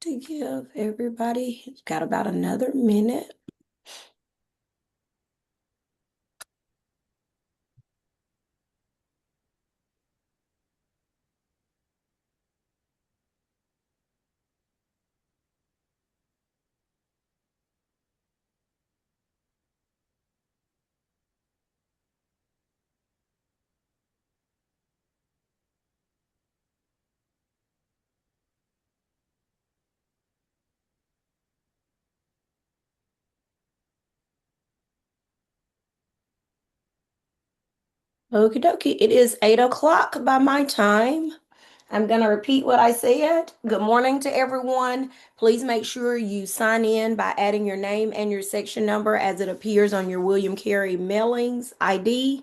To give everybody, got about another minute. Okie dokie. It is 8 o'clock by my time. I'm going to repeat what I said. Good morning to everyone. Please make sure you sign in by adding your name and your section number as it appears on your William Carey Mailings ID.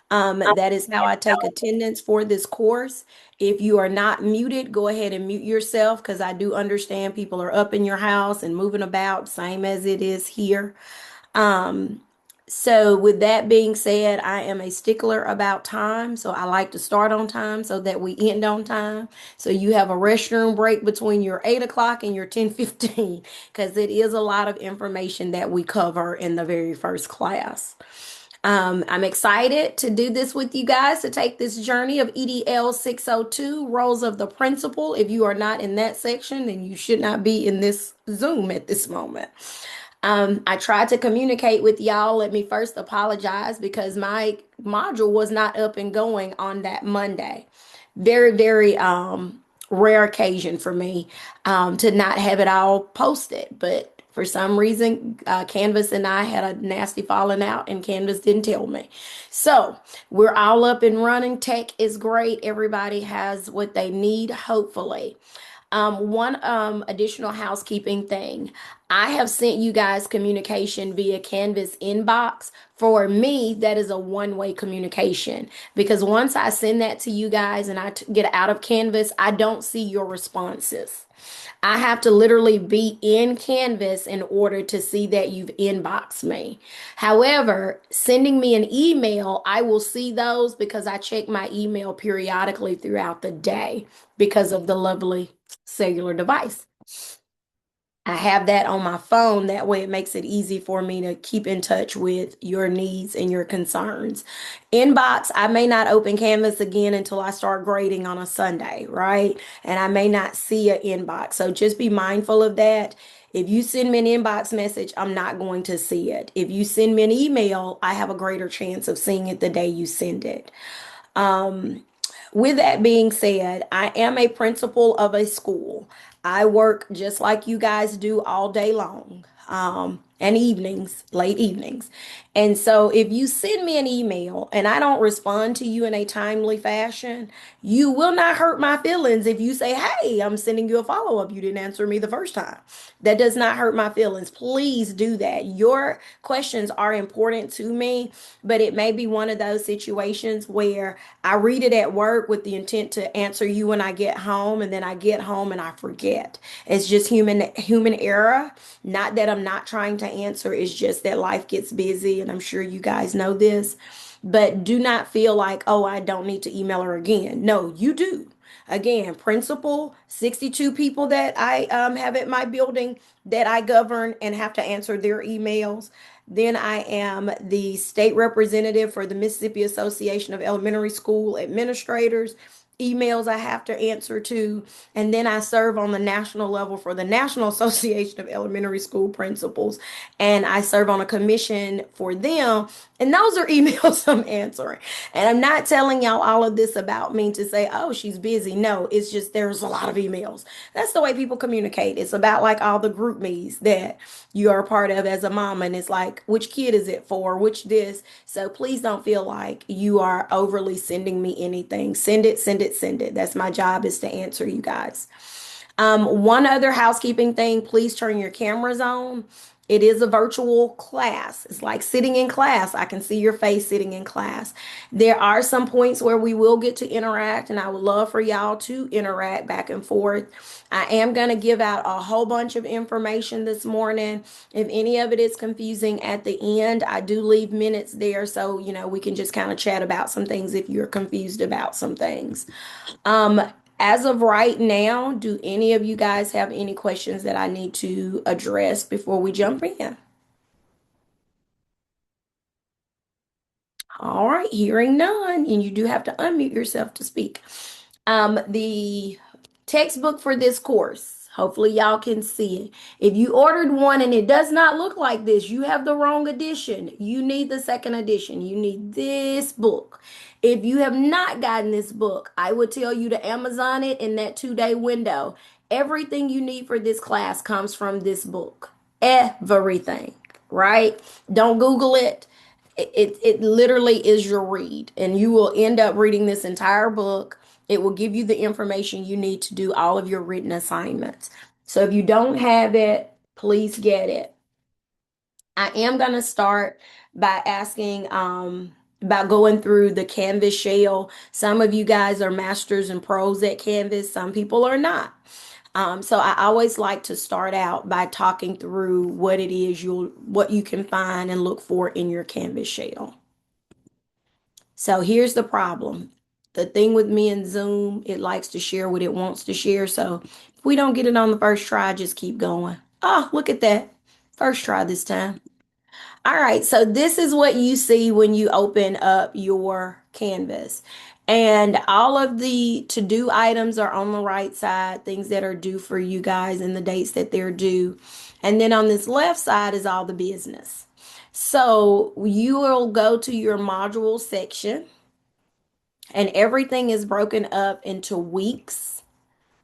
That is how I take attendance for this course. If you are not muted, go ahead and mute yourself because I do understand people are up in your house and moving about, same as it is here. Um, so with that being said, I am a stickler about time. So I like to start on time so that we end on time. So you have a restroom break between your 8 o'clock and your 10:15 because it is a lot of information that we cover in the very first class. I'm excited to do this with you guys to take this journey of EDL 602, roles of the principal. If you are not in that section, then you should not be in this Zoom at this moment. I tried to communicate with y'all. Let me first apologize because my module was not up and going on that Monday. Very, very rare occasion for me to not have it all posted. But for some reason, Canvas and I had a nasty falling out, and Canvas didn't tell me. So we're all up and running. Tech is great. Everybody has what they need, hopefully. One additional housekeeping thing. I have sent you guys communication via Canvas inbox. For me, that is a one-way communication because once I send that to you guys and get out of Canvas, I don't see your responses. I have to literally be in Canvas in order to see that you've inboxed me. However, sending me an email, I will see those because I check my email periodically throughout the day because of the lovely cellular device. I have that on my phone. That way, it makes it easy for me to keep in touch with your needs and your concerns. Inbox, I may not open Canvas again until I start grading on a Sunday, right? And I may not see an inbox. So just be mindful of that. If you send me an inbox message, I'm not going to see it. If you send me an email, I have a greater chance of seeing it the day you send it. Um, with that being said, I am a principal of a school. I work just like you guys do all day long, and evenings, late evenings. And so if you send me an email and I don't respond to you in a timely fashion, you will not hurt my feelings if you say, "Hey, I'm sending you a follow-up. You didn't answer me the first time." That does not hurt my feelings. Please do that. Your questions are important to me, but it may be one of those situations where I read it at work with the intent to answer you when I get home, and then I get home and I forget. It's just human error. Not that I'm not trying to answer, it's just that life gets busy, and I'm sure you guys know this. But do not feel like, oh, I don't need to email her again. No, you do. Again, principal, 62 people that I have at my building that I govern and have to answer their emails. Then I am the state representative for the Mississippi Association of Elementary School Administrators. Emails I have to answer to. And then I serve on the national level for the National Association of Elementary School Principals. And I serve on a commission for them. And those are emails I'm answering. And I'm not telling y'all all of this about me to say, oh, she's busy. No, it's just there's a lot of emails. That's the way people communicate. It's about like all the group me's that you are a part of as a mom. And it's like, which kid is it for? Which this? So please don't feel like you are overly sending me anything. Send it, send it, send it. That's my job is to answer you guys. One other housekeeping thing, please turn your cameras on. It is a virtual class. It's like sitting in class. I can see your face sitting in class. There are some points where we will get to interact, and I would love for y'all to interact back and forth. I am going to give out a whole bunch of information this morning. If any of it is confusing at the end, I do leave minutes there so we can just kind of chat about some things if you're confused about some things. Um, As of right now, do any of you guys have any questions that I need to address before we jump in? All right, hearing none, and you do have to unmute yourself to speak. The textbook for this course, hopefully y'all can see it. If you ordered one and it does not look like this, you have the wrong edition. You need the second edition. You need this book. If you have not gotten this book, I would tell you to Amazon it in that 2 day window. Everything you need for this class comes from this book. Everything, right? Don't Google it. It literally is your read, and you will end up reading this entire book. It will give you the information you need to do all of your written assignments. So if you don't have it, please get it. I am going to start by asking about going through the Canvas shell. Some of you guys are masters and pros at Canvas, some people are not. So I always like to start out by talking through what you can find and look for in your Canvas shell. So here's the problem. The thing with me and Zoom, it likes to share what it wants to share. So if we don't get it on the first try, just keep going. Oh, look at that. First try this time. All right, so this is what you see when you open up your Canvas. And all of the to-do items are on the right side, things that are due for you guys and the dates that they're due. And then on this left side is all the business. So you will go to your module section, and everything is broken up into weeks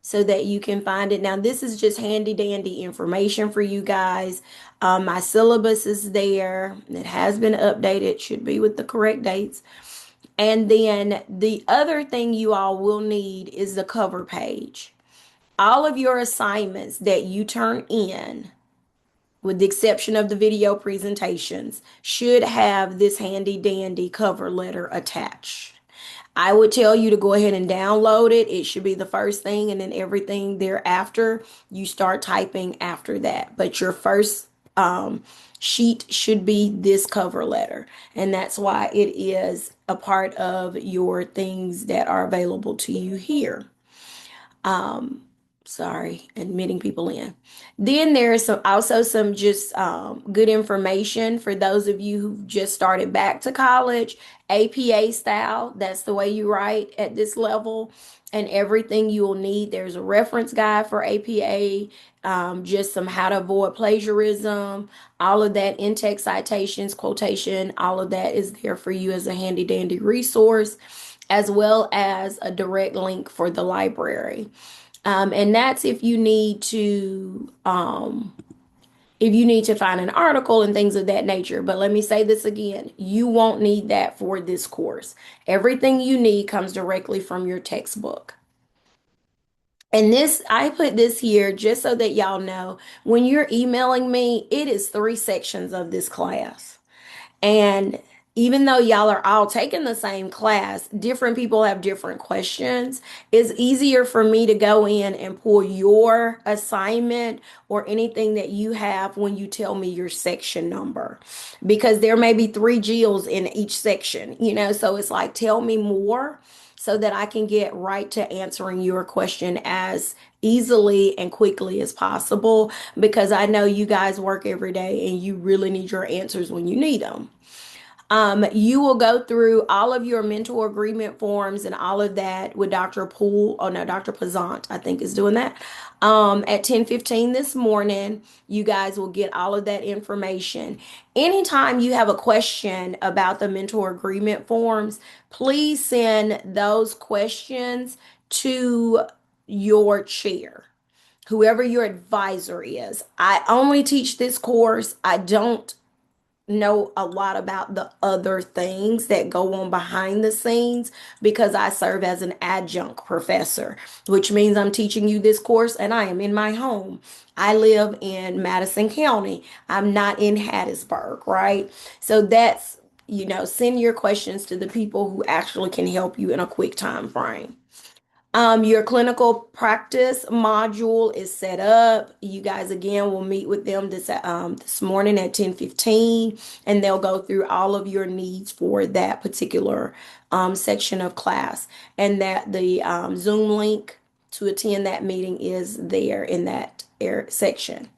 so that you can find it. Now, this is just handy dandy information for you guys. My syllabus is there. It has been updated, should be with the correct dates. And then the other thing you all will need is the cover page. All of your assignments that you turn in, with the exception of the video presentations, should have this handy dandy cover letter attached. I would tell you to go ahead and download it. It should be the first thing, and then everything thereafter, you start typing after that. But your first sheet should be this cover letter, and that's why it is a part of your things that are available to you here. Sorry, admitting people in. Then there's also some just good information for those of you who've just started back to college, APA style. That's the way you write at this level, and everything you will need. There's a reference guide for APA, just some how to avoid plagiarism, all of that, in-text citations, quotation, all of that is there for you as a handy dandy resource, as well as a direct link for the library. And that's if you need to find an article and things of that nature. But let me say this again, you won't need that for this course. Everything you need comes directly from your textbook. And I put this here just so that y'all know, when you're emailing me, it is 3 sections of this class. And even though y'all are all taking the same class, different people have different questions. It's easier for me to go in and pull your assignment or anything that you have when you tell me your section number, because there may be 3 Jills in each section, so it's like, tell me more so that I can get right to answering your question as easily and quickly as possible, because I know you guys work every day and you really need your answers when you need them. You will go through all of your mentor agreement forms and all of that with Dr. Poole. Oh no, Dr. Pazant, I think, is doing that. At 10:15 this morning, you guys will get all of that information. Anytime you have a question about the mentor agreement forms, please send those questions to your chair, whoever your advisor is. I only teach this course. I don't know a lot about the other things that go on behind the scenes, because I serve as an adjunct professor, which means I'm teaching you this course and I am in my home. I live in Madison County. I'm not in Hattiesburg, right? So send your questions to the people who actually can help you in a quick time frame. Your clinical practice module is set up. You guys again will meet with them this morning at 10:15, and they'll go through all of your needs for that particular section of class. And that the Zoom link to attend that meeting is there in that section.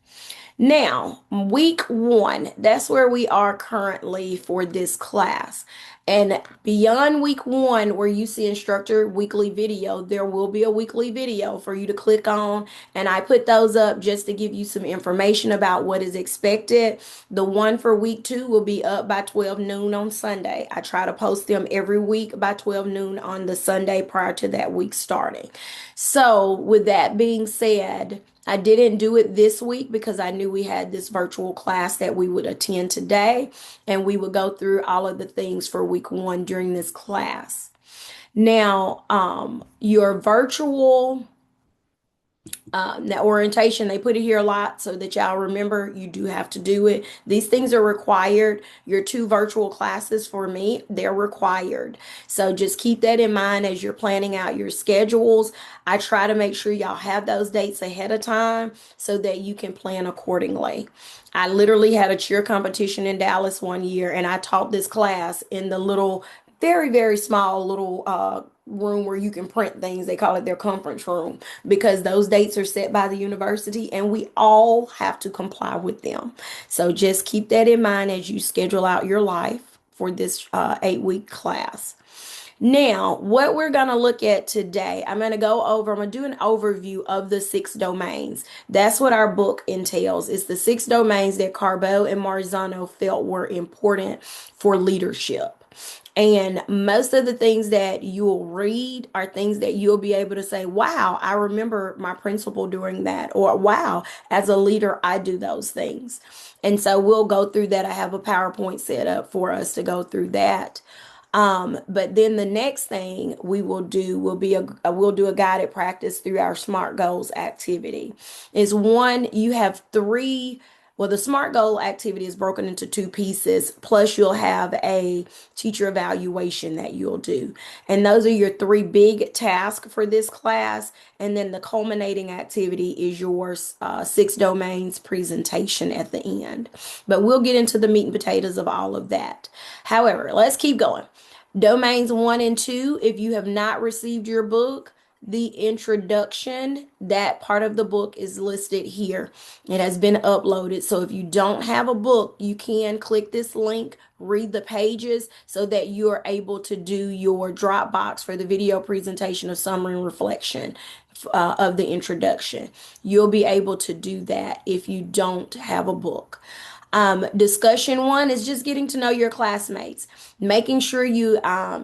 Now, week one, that's where we are currently for this class. And beyond week one, where you see instructor weekly video, there will be a weekly video for you to click on. And I put those up just to give you some information about what is expected. The one for week two will be up by 12 noon on Sunday. I try to post them every week by 12 noon on the Sunday prior to that week starting. So, with that being said, I didn't do it this week because I knew we had this virtual class that we would attend today, and we would go through all of the things for week one during this class. Now, your virtual that orientation, they put it here a lot so that y'all remember you do have to do it. These things are required. Your two virtual classes for me, they're required. So just keep that in mind as you're planning out your schedules. I try to make sure y'all have those dates ahead of time so that you can plan accordingly. I literally had a cheer competition in Dallas one year, and I taught this class in the little very, very small little room where you can print things. They call it their conference room because those dates are set by the university and we all have to comply with them. So just keep that in mind as you schedule out your life for this 8-week class. Now, what we're going to look at today, I'm going to do an overview of the 6 domains. That's what our book entails. It's the 6 domains that Carbo and Marzano felt were important for leadership. And most of the things that you'll read are things that you'll be able to say, wow, I remember my principal doing that, or wow, as a leader, I do those things. And so we'll go through that. I have a PowerPoint set up for us to go through that. But then the next thing we will do will be we'll do a guided practice through our SMART goals activity. Is one, you have three. Well, the SMART goal activity is broken into 2 pieces, plus you'll have a teacher evaluation that you'll do. And those are your 3 big tasks for this class. And then the culminating activity is your 6 domains presentation at the end. But we'll get into the meat and potatoes of all of that. However, let's keep going. Domains 1 and 2, if you have not received your book, the introduction, that part of the book is listed here. It has been uploaded. So if you don't have a book, you can click this link, read the pages so that you are able to do your Dropbox for the video presentation of summary and reflection of the introduction. You'll be able to do that if you don't have a book. Discussion 1 is just getting to know your classmates, making sure you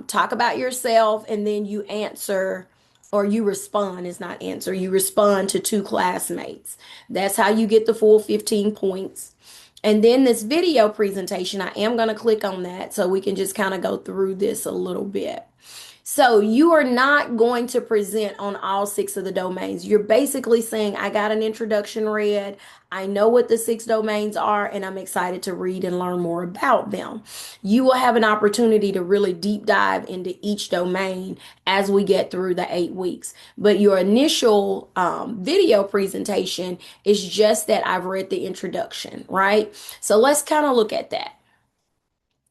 talk about yourself and then you answer, or you respond, is not answer, you respond to 2 classmates. That's how you get the full 15 points. And then this video presentation, I am going to click on that so we can just kind of go through this a little bit. So you are not going to present on all 6 of the domains. You're basically saying, I got an introduction read. I know what the 6 domains are, and I'm excited to read and learn more about them. You will have an opportunity to really deep dive into each domain as we get through the 8 weeks. But your initial video presentation is just that I've read the introduction, right? So let's kind of look at that.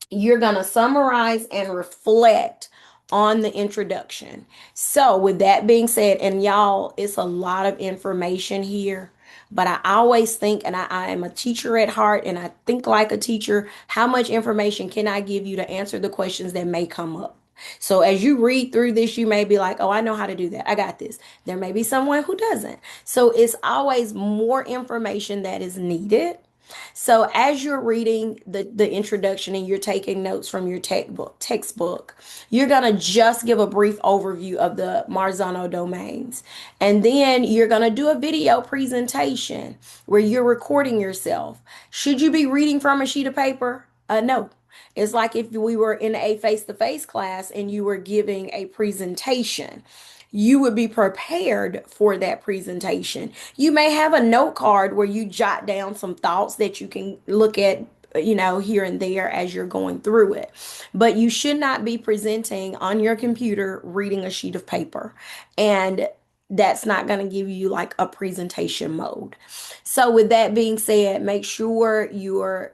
You're going to summarize and reflect on the introduction. So with that being said, and y'all, it's a lot of information here, but I always think, and I am a teacher at heart, and I think like a teacher, how much information can I give you to answer the questions that may come up? So as you read through this, you may be like, oh, I know how to do that. I got this. There may be someone who doesn't. So it's always more information that is needed. So as you're reading the introduction and you're taking notes from your textbook, you're going to just give a brief overview of the Marzano domains. And then you're going to do a video presentation where you're recording yourself. Should you be reading from a sheet of paper? No. It's like if we were in a face-to-face class and you were giving a presentation. You would be prepared for that presentation. You may have a note card where you jot down some thoughts that you can look at, here and there as you're going through it. But you should not be presenting on your computer reading a sheet of paper. And that's not going to give you like a presentation mode. So with that being said, make sure you're,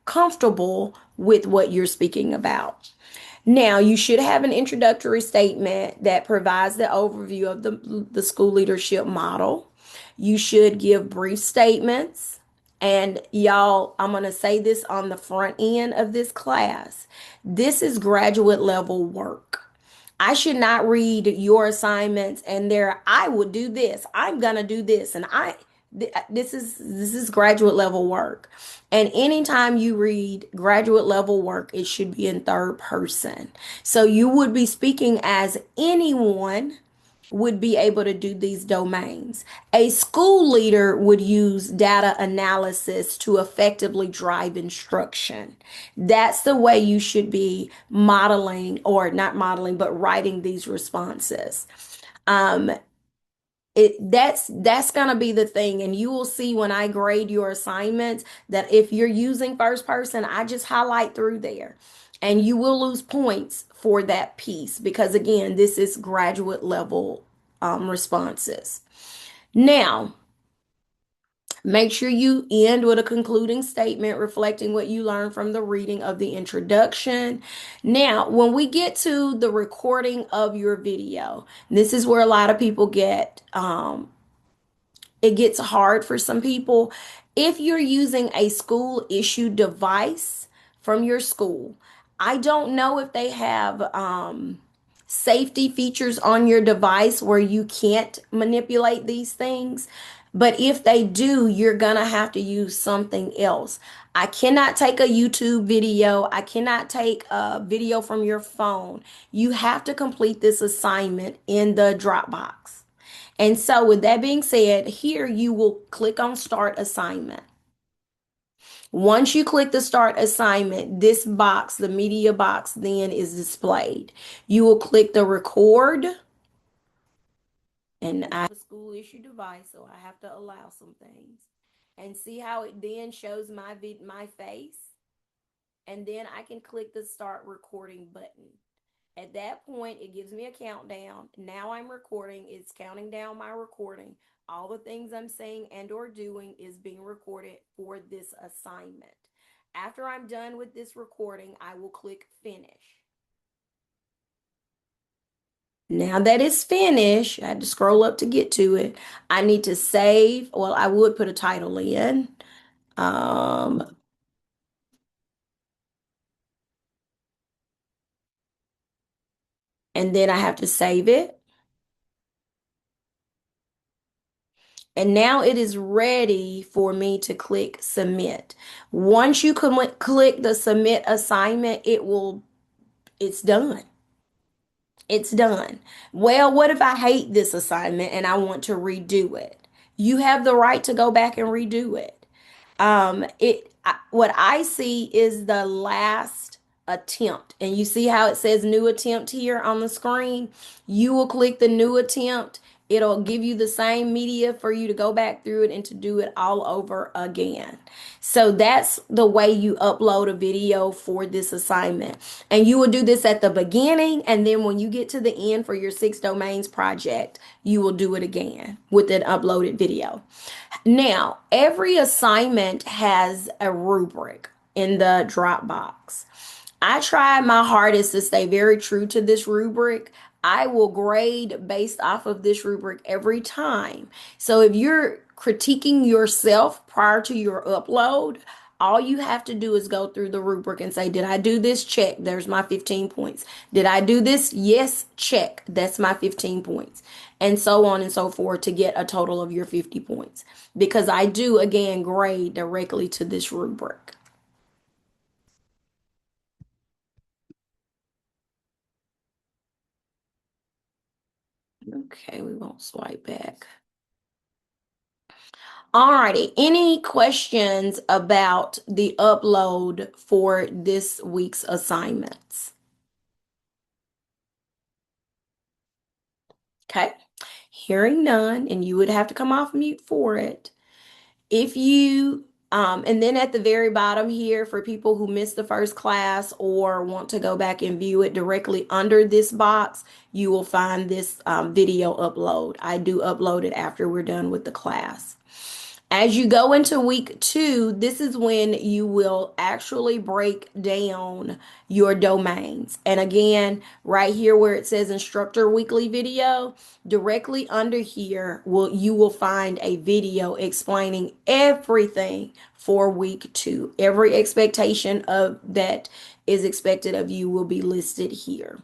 comfortable with what you're speaking about. Now, you should have an introductory statement that provides the overview of the school leadership model. You should give brief statements. And y'all, I'm going to say this on the front end of this class. This is graduate level work. I should not read your assignments and there I would do this. I'm going to do this and this is graduate level work. And anytime you read graduate level work, it should be in third person. So you would be speaking as anyone would be able to do these domains. A school leader would use data analysis to effectively drive instruction. That's the way you should be modeling, or not modeling, but writing these responses. Um, that's gonna be the thing, and you will see when I grade your assignments that if you're using first person, I just highlight through there, and you will lose points for that piece because again, this is graduate level responses. Now, make sure you end with a concluding statement reflecting what you learned from the reading of the introduction. Now, when we get to the recording of your video, this is where a lot of people get it gets hard for some people. If you're using a school issued device from your school, I don't know if they have safety features on your device where you can't manipulate these things. But if they do, you're gonna have to use something else. I cannot take a YouTube video. I cannot take a video from your phone. You have to complete this assignment in the Dropbox. And so, with that being said, here you will click on Start Assignment. Once you click the Start Assignment, this box, the media box, then is displayed. You will click the Record, and I have a school issue device, so I have to allow some things. And see how it then shows my face? And then I can click the Start Recording button. At that point, it gives me a countdown. Now I'm recording. It's counting down my recording. All the things I'm saying and or doing is being recorded for this assignment. After I'm done with this recording, I will click finish. Now that it's finished, I had to scroll up to get to it. I need to save. Well, I would put a title in. Um, and then I have to save it. And now it is ready for me to click submit. Once you click the submit assignment, it's done. It's done. Well, what if I hate this assignment and I want to redo it? You have the right to go back and redo it. What I see is the last attempt, and you see how it says new attempt here on the screen. You will click the new attempt. It'll give you the same media for you to go back through it and to do it all over again. So that's the way you upload a video for this assignment. And you will do this at the beginning, and then when you get to the end for your 6 domains project, you will do it again with an uploaded video. Now, every assignment has a rubric in the Dropbox. I tried my hardest to stay very true to this rubric. I will grade based off of this rubric every time. So if you're critiquing yourself prior to your upload, all you have to do is go through the rubric and say, did I do this? Check. There's my 15 points. Did I do this? Yes. Check. That's my 15 points. And so on and so forth to get a total of your 50 points. Because I do, again, grade directly to this rubric. Okay, we won't swipe back. Alrighty, any questions about the upload for this week's assignments? Okay, hearing none, and you would have to come off mute for it. If you, and then at the very bottom here, for people who missed the first class or want to go back and view it directly under this box, you will find this video upload. I do upload it after we're done with the class. As you go into week two, this is when you will actually break down your domains. And again, right here where it says instructor weekly video, directly under here will you will find a video explaining everything for week two. Every expectation of that is expected of you will be listed here.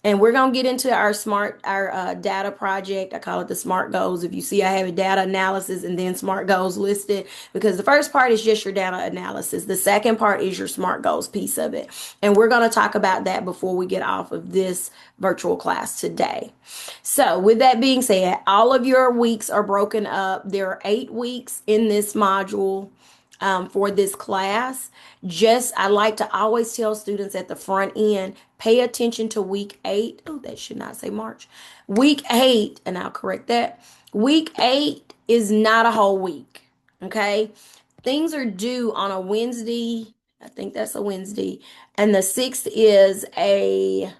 And we're going to get into our data project. I call it the SMART goals. If you see, I have a data analysis and then SMART goals listed because the first part is just your data analysis. The second part is your SMART goals piece of it. And we're going to talk about that before we get off of this virtual class today. So with that being said, all of your weeks are broken up. There are 8 weeks in this module for this class. I like to always tell students at the front end, pay attention to week 8. Oh, that should not say March. Week 8, and I'll correct that. Week 8 is not a whole week. Okay. Things are due on a Wednesday. I think that's a Wednesday. And the 6th is a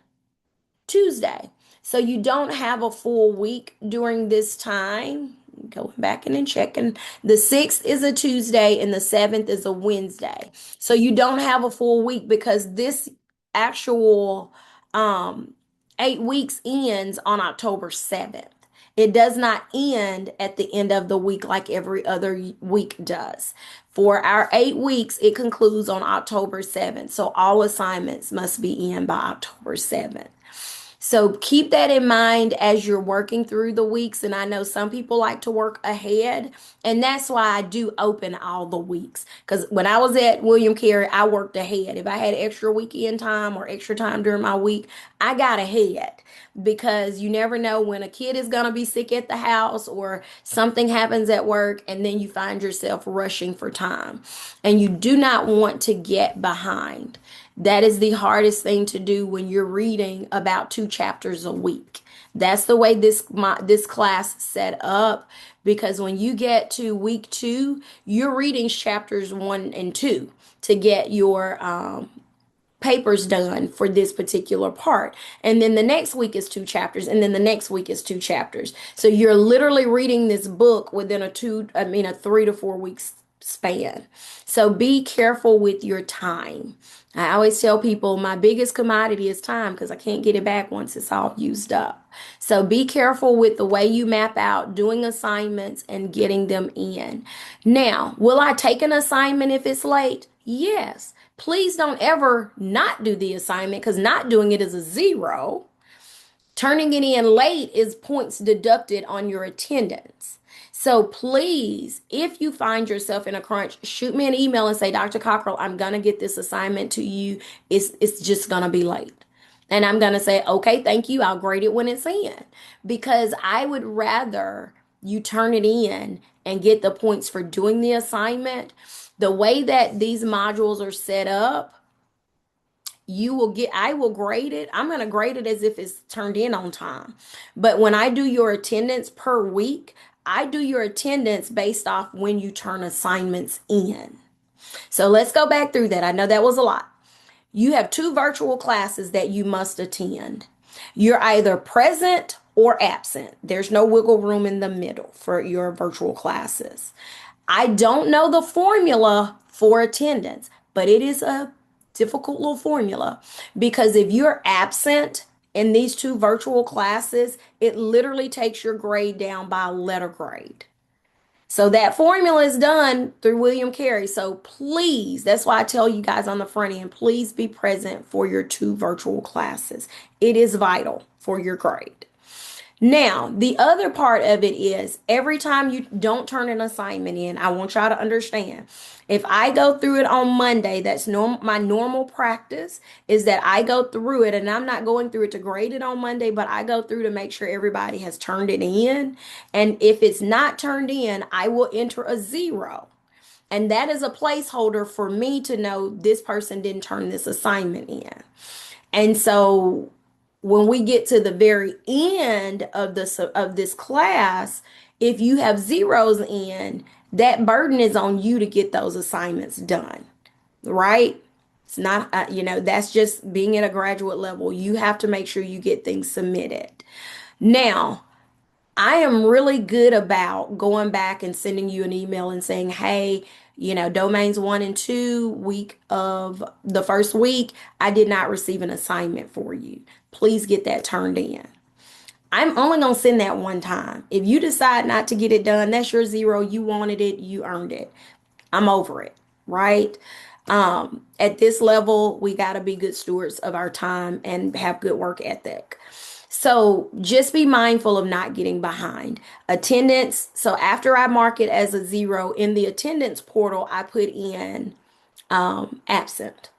Tuesday. So you don't have a full week during this time. Going back in and checking. The 6th is a Tuesday and the 7th is a Wednesday. So you don't have a full week because this actual 8 weeks ends on October 7th. It does not end at the end of the week like every other week does. For our 8 weeks, it concludes on October 7th. So all assignments must be in by October 7th. So keep that in mind as you're working through the weeks. And I know some people like to work ahead, and that's why I do open all the weeks. Because when I was at William Carey, I worked ahead. If I had extra weekend time or extra time during my week, I got ahead because you never know when a kid is going to be sick at the house or something happens at work, and then you find yourself rushing for time. And you do not want to get behind. That is the hardest thing to do when you're reading about 2 chapters a week. That's the way this class set up because when you get to week 2, you're reading chapters 1 and 2 to get your papers done for this particular part. And then the next week is 2 chapters, and then the next week is 2 chapters. So you're literally reading this book within a 3 to 4 weeks span. So be careful with your time. I always tell people my biggest commodity is time because I can't get it back once it's all used up. So be careful with the way you map out doing assignments and getting them in. Now, will I take an assignment if it's late? Yes. Please don't ever not do the assignment because not doing it is a 0. Turning it in late is points deducted on your attendance. So please, if you find yourself in a crunch, shoot me an email and say, Dr. Cockrell, I'm going to get this assignment to you. It's just going to be late. And I'm going to say, okay, thank you. I'll grade it when it's in. Because I would rather you turn it in and get the points for doing the assignment. The way that these modules are set up, I will grade it. I'm going to grade it as if it's turned in on time. But when I do your attendance per week, I do your attendance based off when you turn assignments in. So let's go back through that. I know that was a lot. You have 2 virtual classes that you must attend. You're either present or absent. There's no wiggle room in the middle for your virtual classes. I don't know the formula for attendance, but it is a difficult little formula because if you're absent in these 2 virtual classes, it literally takes your grade down by a letter grade. So that formula is done through William Carey. So please, that's why I tell you guys on the front end, please be present for your 2 virtual classes. It is vital for your grade. Now, the other part of it is every time you don't turn an assignment in, I want y'all to understand. If I go through it on Monday, that's my normal practice is that I go through it and I'm not going through it to grade it on Monday, but I go through to make sure everybody has turned it in. And if it's not turned in, I will enter a 0. And that is a placeholder for me to know this person didn't turn this assignment in. And so when we get to the very end of this class, if you have zeros in, that burden is on you to get those assignments done, right? It's not, that's just being at a graduate level. You have to make sure you get things submitted. Now, I am really good about going back and sending you an email and saying, hey, domains 1 and 2, week of the first week, I did not receive an assignment for you. Please get that turned in. I'm only going to send that one time. If you decide not to get it done, that's your zero. You wanted it, you earned it. I'm over it, right? At this level, we got to be good stewards of our time and have good work ethic. So just be mindful of not getting behind. Attendance. So after I mark it as a zero in the attendance portal, I put in absent.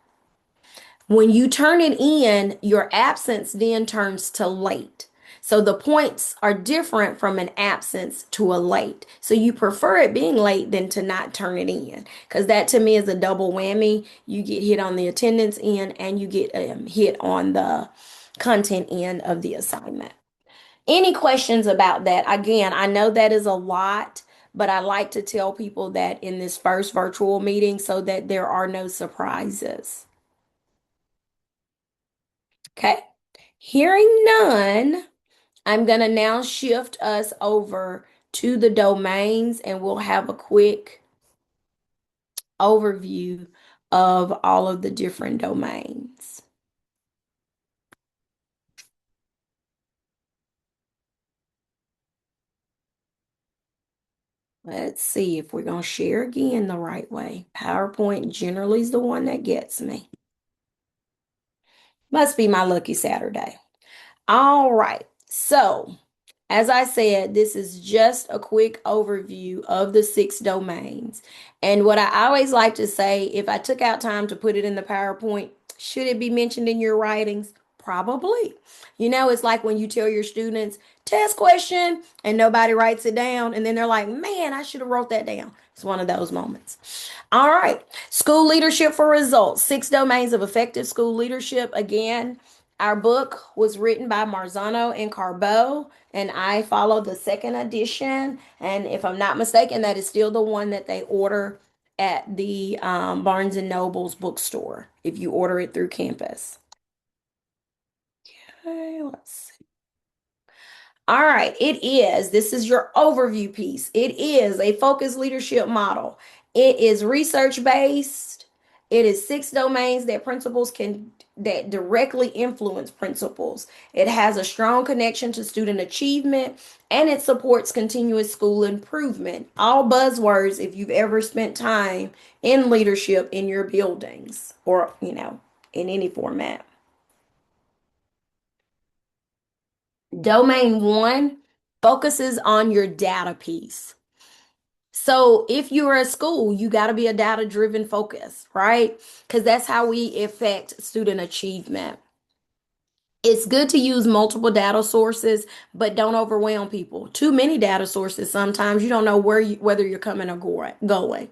When you turn it in, your absence then turns to late. So the points are different from an absence to a late. So you prefer it being late than to not turn it in. Because that to me is a double whammy. You get hit on the attendance end and you get hit on the content end of the assignment. Any questions about that? Again, I know that is a lot, but I like to tell people that in this first virtual meeting so that there are no surprises. Okay. Hearing none, I'm going to now shift us over to the domains and we'll have a quick overview of all of the different domains. Let's see if we're going to share again the right way. PowerPoint generally is the one that gets me. Must be my lucky Saturday. All right. So, as I said, this is just a quick overview of the 6 domains. And what I always like to say, if I took out time to put it in the PowerPoint, should it be mentioned in your writings? Probably. It's like when you tell your students, test question, and nobody writes it down, and then they're like, man, I should have wrote that down. It's one of those moments. All right. School leadership for results. 6 domains of effective school leadership. Again, our book was written by Marzano and Carbo, and I followed the second edition. And if I'm not mistaken, that is still the one that they order at the Barnes and Noble's bookstore if you order it through campus. Okay, let's see. All right, it is. This is your overview piece. It is a focused leadership model. It is research based. It is 6 domains that directly influence principals. It has a strong connection to student achievement and it supports continuous school improvement. All buzzwords if you've ever spent time in leadership in your buildings or, in any format. Domain 1 focuses on your data piece. So if you're at school, you got to be a data driven focus, right? Because that's how we affect student achievement. It's good to use multiple data sources, but don't overwhelm people. Too many data sources, sometimes you don't know whether you're coming or going.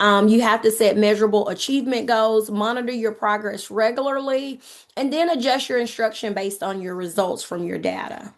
You have to set measurable achievement goals, monitor your progress regularly, and then adjust your instruction based on your results from your data.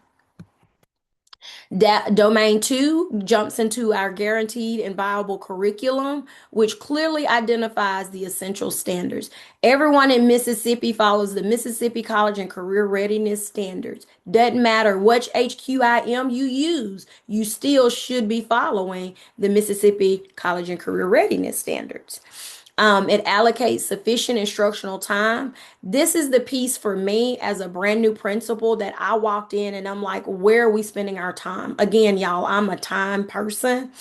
Domain 2 jumps into our guaranteed and viable curriculum, which clearly identifies the essential standards. Everyone in Mississippi follows the Mississippi College and Career Readiness Standards. Doesn't matter which HQIM you use, you still should be following the Mississippi College and Career Readiness Standards. It allocates sufficient instructional time. This is the piece for me as a brand new principal that I walked in and I'm like, where are we spending our time? Again, y'all, I'm a time person.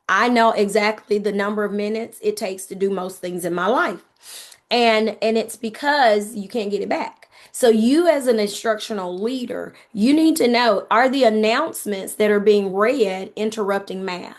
I know exactly the number of minutes it takes to do most things in my life. And it's because you can't get it back. So you as an instructional leader, you need to know, are the announcements that are being read interrupting math?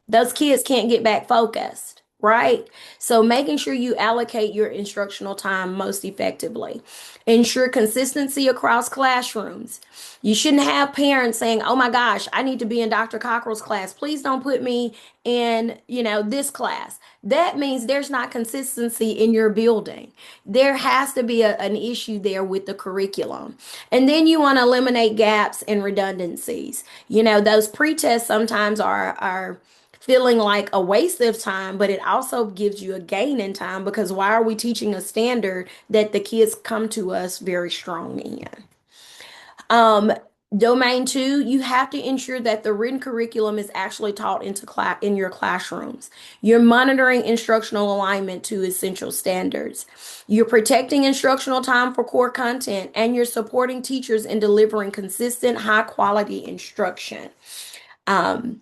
Those kids can't get back focused, right? So making sure you allocate your instructional time most effectively. Ensure consistency across classrooms. You shouldn't have parents saying, "Oh my gosh, I need to be in Dr. Cockrell's class. Please don't put me in, this class." That means there's not consistency in your building. There has to be an issue there with the curriculum. And then you want to eliminate gaps and redundancies. Those pre-tests sometimes are feeling like a waste of time, but it also gives you a gain in time because why are we teaching a standard that the kids come to us very strong in? Domain two, you have to ensure that the written curriculum is actually taught into class in your classrooms. You're monitoring instructional alignment to essential standards. You're protecting instructional time for core content, and you're supporting teachers in delivering consistent, high quality instruction. Um,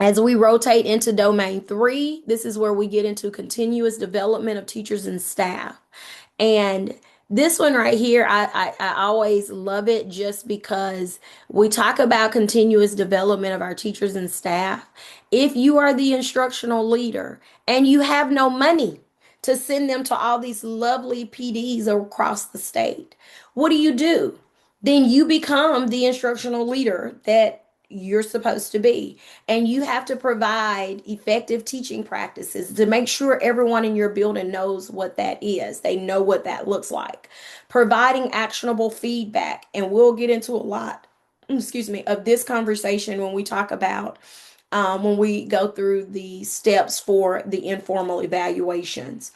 as we rotate into domain three, this is where we get into continuous development of teachers and staff. And this one right here, I always love it just because we talk about continuous development of our teachers and staff. If you are the instructional leader and you have no money to send them to all these lovely PDs across the state, what do? Then you become the instructional leader that you're supposed to be. And you have to provide effective teaching practices to make sure everyone in your building knows what that is. They know what that looks like. Providing actionable feedback. And we'll get into a lot, excuse me, of this conversation when we talk about when we go through the steps for the informal evaluations.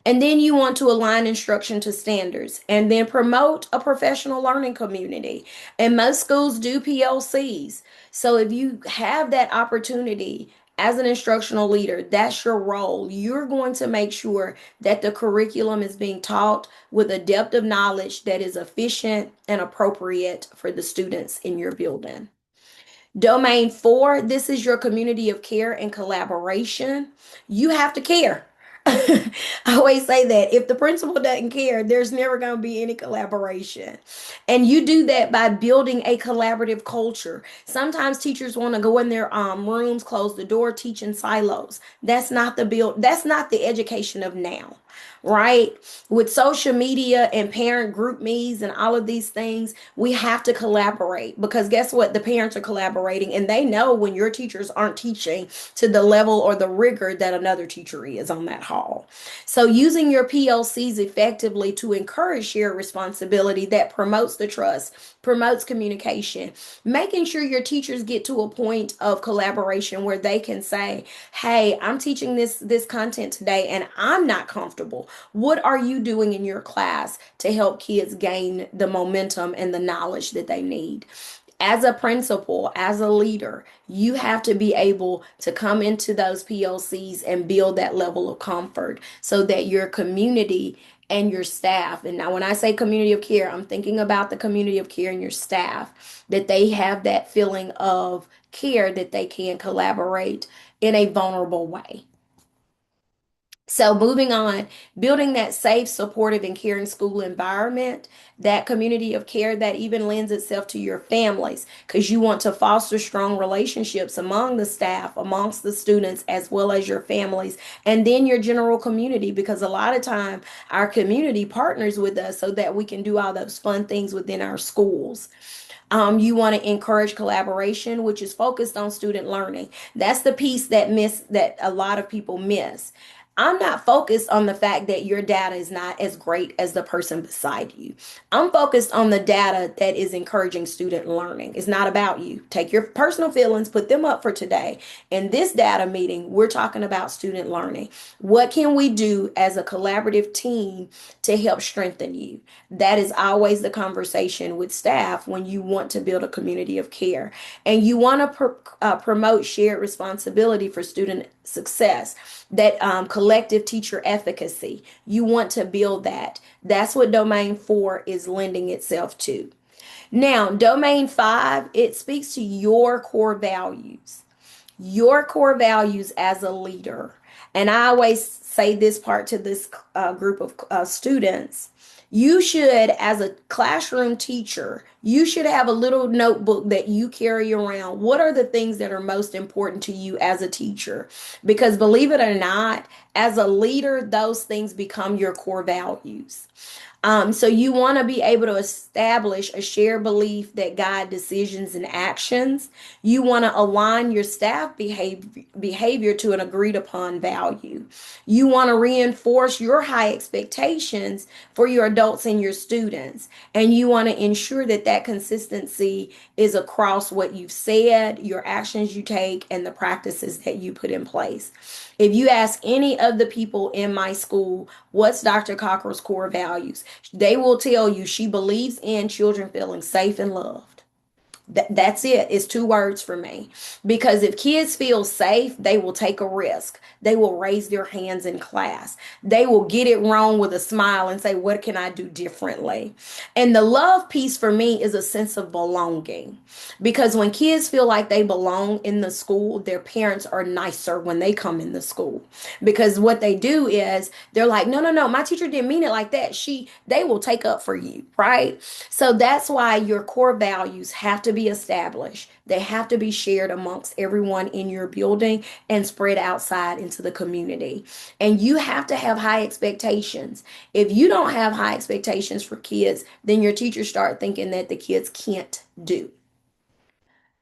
And then you want to align instruction to standards and then promote a professional learning community. And most schools do PLCs. So if you have that opportunity as an instructional leader, that's your role. You're going to make sure that the curriculum is being taught with a depth of knowledge that is efficient and appropriate for the students in your building. Domain four, this is your community of care and collaboration. You have to care. I always say that if the principal doesn't care, there's never going to be any collaboration. And you do that by building a collaborative culture. Sometimes teachers want to go in their rooms, close the door, teach in silos. That's not the education of now. Right? With social media and parent group me's and all of these things, we have to collaborate because guess what? The parents are collaborating and they know when your teachers aren't teaching to the level or the rigor that another teacher is on that hall. So using your PLCs effectively to encourage shared responsibility that promotes the trust, promotes communication, making sure your teachers get to a point of collaboration where they can say, hey, I'm teaching this content today and I'm not comfortable. What are you doing in your class to help kids gain the momentum and the knowledge that they need? As a principal, as a leader, you have to be able to come into those PLCs and build that level of comfort so that your community and your staff, and now when I say community of care, I'm thinking about the community of care and your staff, that they have that feeling of care that they can collaborate in a vulnerable way. So, moving on, building that safe, supportive, and caring school environment, that community of care that even lends itself to your families, because you want to foster strong relationships among the staff, amongst the students, as well as your families, and then your general community, because a lot of time our community partners with us so that we can do all those fun things within our schools. You want to encourage collaboration, which is focused on student learning. That's the piece that a lot of people miss. I'm not focused on the fact that your data is not as great as the person beside you. I'm focused on the data that is encouraging student learning. It's not about you. Take your personal feelings, put them up for today. In this data meeting, we're talking about student learning. What can we do as a collaborative team to help strengthen you? That is always the conversation with staff when you want to build a community of care. And you want to promote shared responsibility for student success, that collective teacher efficacy. You want to build that. That's what domain four is lending itself to. Now, domain five, it speaks to your core values as a leader. And I always say this part to this group of students. You should, as a classroom teacher, you should have a little notebook that you carry around. What are the things that are most important to you as a teacher? Because believe it or not, as a leader, those things become your core values. So you want to be able to establish a shared belief that guide decisions and actions. You want to align your staff behavior to an agreed upon value. You want to reinforce your high expectations for your adults and your students. And you want to ensure that that consistency is across what you've said, your actions you take, and the practices that you put in place. If you ask any of the people in my school, what's Dr. Cockrell's core values? They will tell you she believes in children feeling safe and loved. That's it. It's two words for me. Because if kids feel safe, they will take a risk. They will raise their hands in class. They will get it wrong with a smile and say, what can I do differently? And the love piece for me is a sense of belonging. Because when kids feel like they belong in the school, their parents are nicer when they come in the school. Because what they do is they're like, no, no, no, my teacher didn't mean it like that. They will take up for you, right? So that's why your core values have to be established. They have to be shared amongst everyone in your building and spread outside into the community. And you have to have high expectations. If you don't have high expectations for kids, then your teachers start thinking that the kids can't do.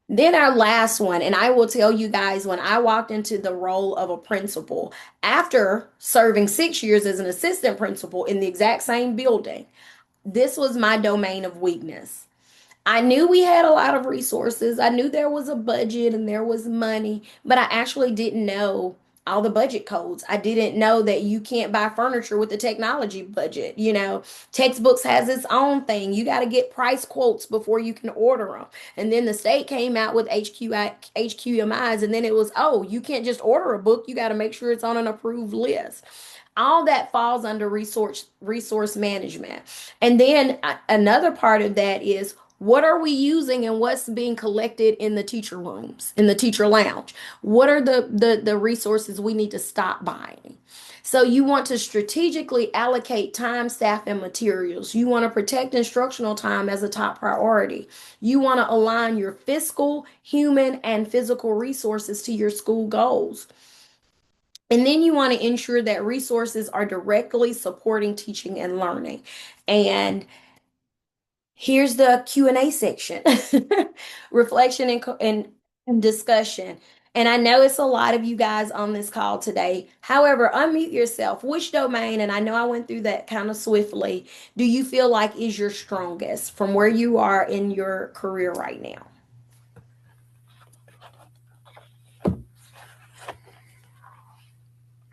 Then our last one, and I will tell you guys when I walked into the role of a principal after serving 6 years as an assistant principal in the exact same building, this was my domain of weakness. I knew we had a lot of resources. I knew there was a budget and there was money, but I actually didn't know all the budget codes. I didn't know that you can't buy furniture with the technology budget. Textbooks has its own thing. You got to get price quotes before you can order them. And then the state came out with HQMIs, and then it was, oh, you can't just order a book. You got to make sure it's on an approved list. All that falls under resource management. And then another part of that is, what are we using and what's being collected in the teacher rooms, in the teacher lounge? What are the resources we need to stop buying? So you want to strategically allocate time, staff, and materials. You want to protect instructional time as a top priority. You want to align your fiscal, human, and physical resources to your school goals. And then you want to ensure that resources are directly supporting teaching and learning. And here's the Q&A section. Reflection and discussion. And I know it's a lot of you guys on this call today. However, unmute yourself. Which domain, and I know I went through that kind of swiftly, do you feel like is your strongest from where you are in your career right now?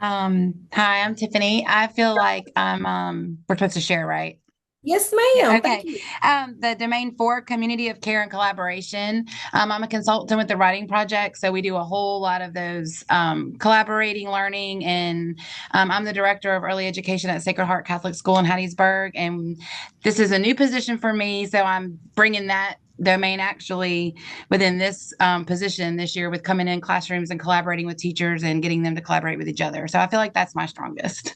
Hi, I'm Tiffany. I feel like we're supposed to share, right? Yes, Yeah, ma'am. Thank okay. you. The domain for community of care and collaboration. I'm a consultant with the writing project, so we do a whole lot of those collaborating, learning, and I'm the director of early education at Sacred Heart Catholic School in Hattiesburg, and this is a new position for me, so I'm bringing that domain actually within this position this year with coming in classrooms and collaborating with teachers and getting them to collaborate with each other. So I feel like that's my strongest.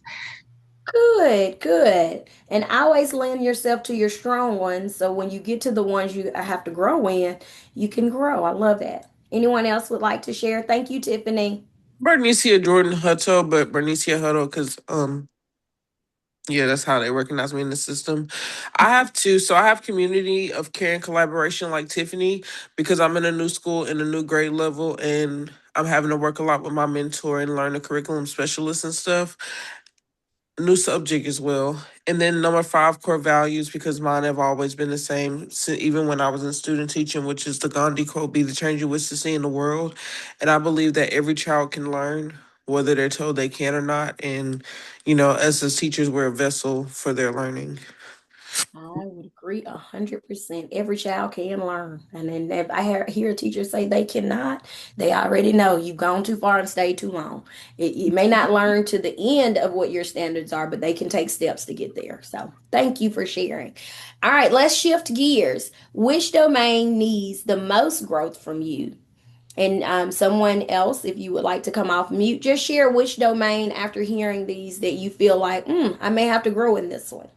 Good, good. And always lend yourself to your strong ones. So when you get to the ones you have to grow in, you can grow. I love that. Anyone else would like to share? Thank you, Tiffany. Bernicia Jordan Hutto, but Bernicia Hutto because yeah, that's how they recognize me in the system. I have two, so I have community of care and collaboration like Tiffany because I'm in a new school in a new grade level and I'm having to work a lot with my mentor and learn the curriculum specialist and stuff. New subject as well. And then number five, core values, because mine have always been the same, even when I was in student teaching, which is the Gandhi quote, be the change you wish to see in the world. And I believe that every child can learn, whether they're told they can or not. And, us as teachers, we're a vessel for their learning. I would agree 100%. Every child can learn. And then if I hear a teacher say they cannot, they already know you've gone too far and stayed too long. You may not learn to the end of what your standards are, but they can take steps to get there. So thank you for sharing. All right, let's shift gears. Which domain needs the most growth from you? And someone else, if you would like to come off mute, just share which domain after hearing these that you feel like, I may have to grow in this one.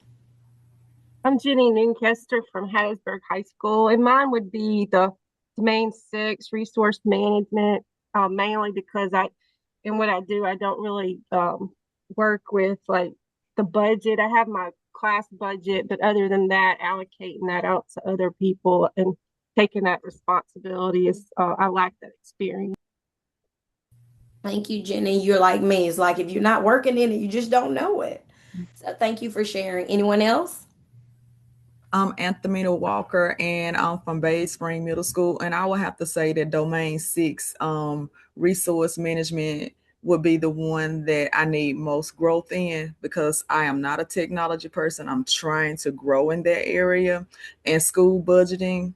I'm Jenny Noonkester from Hattiesburg High School, and mine would be the domain six resource management, mainly because in what I do, I don't really work with like the budget. I have my class budget, but other than that, allocating that out to other people and taking that responsibility is, I lack that experience. Thank you, Jenny. You're like me. It's like if you're not working in it, you just don't know it. So thank you for sharing. Anyone else? I'm Anthemina Walker, and I'm from Bay Spring Middle School. And I would have to say that Domain Six, resource management, would be the one that I need most growth in because I am not a technology person. I'm trying to grow in that area. And school budgeting,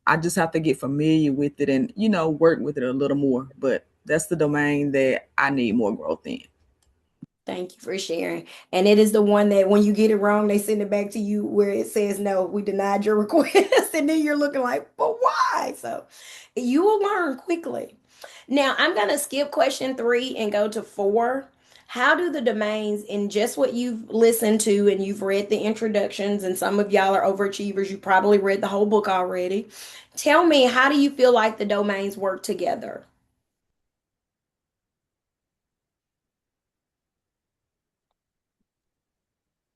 I just have to get familiar with it and, work with it a little more. But that's the domain that I need more growth in. Thank you for sharing. And it is the one that when you get it wrong, they send it back to you where it says, no, we denied your request. And then you're looking like, but why? So you will learn quickly. Now, I'm going to skip question 3 and go to 4. How do the domains in just what you've listened to and you've read the introductions, and some of y'all are overachievers, you probably read the whole book already. Tell me, how do you feel like the domains work together?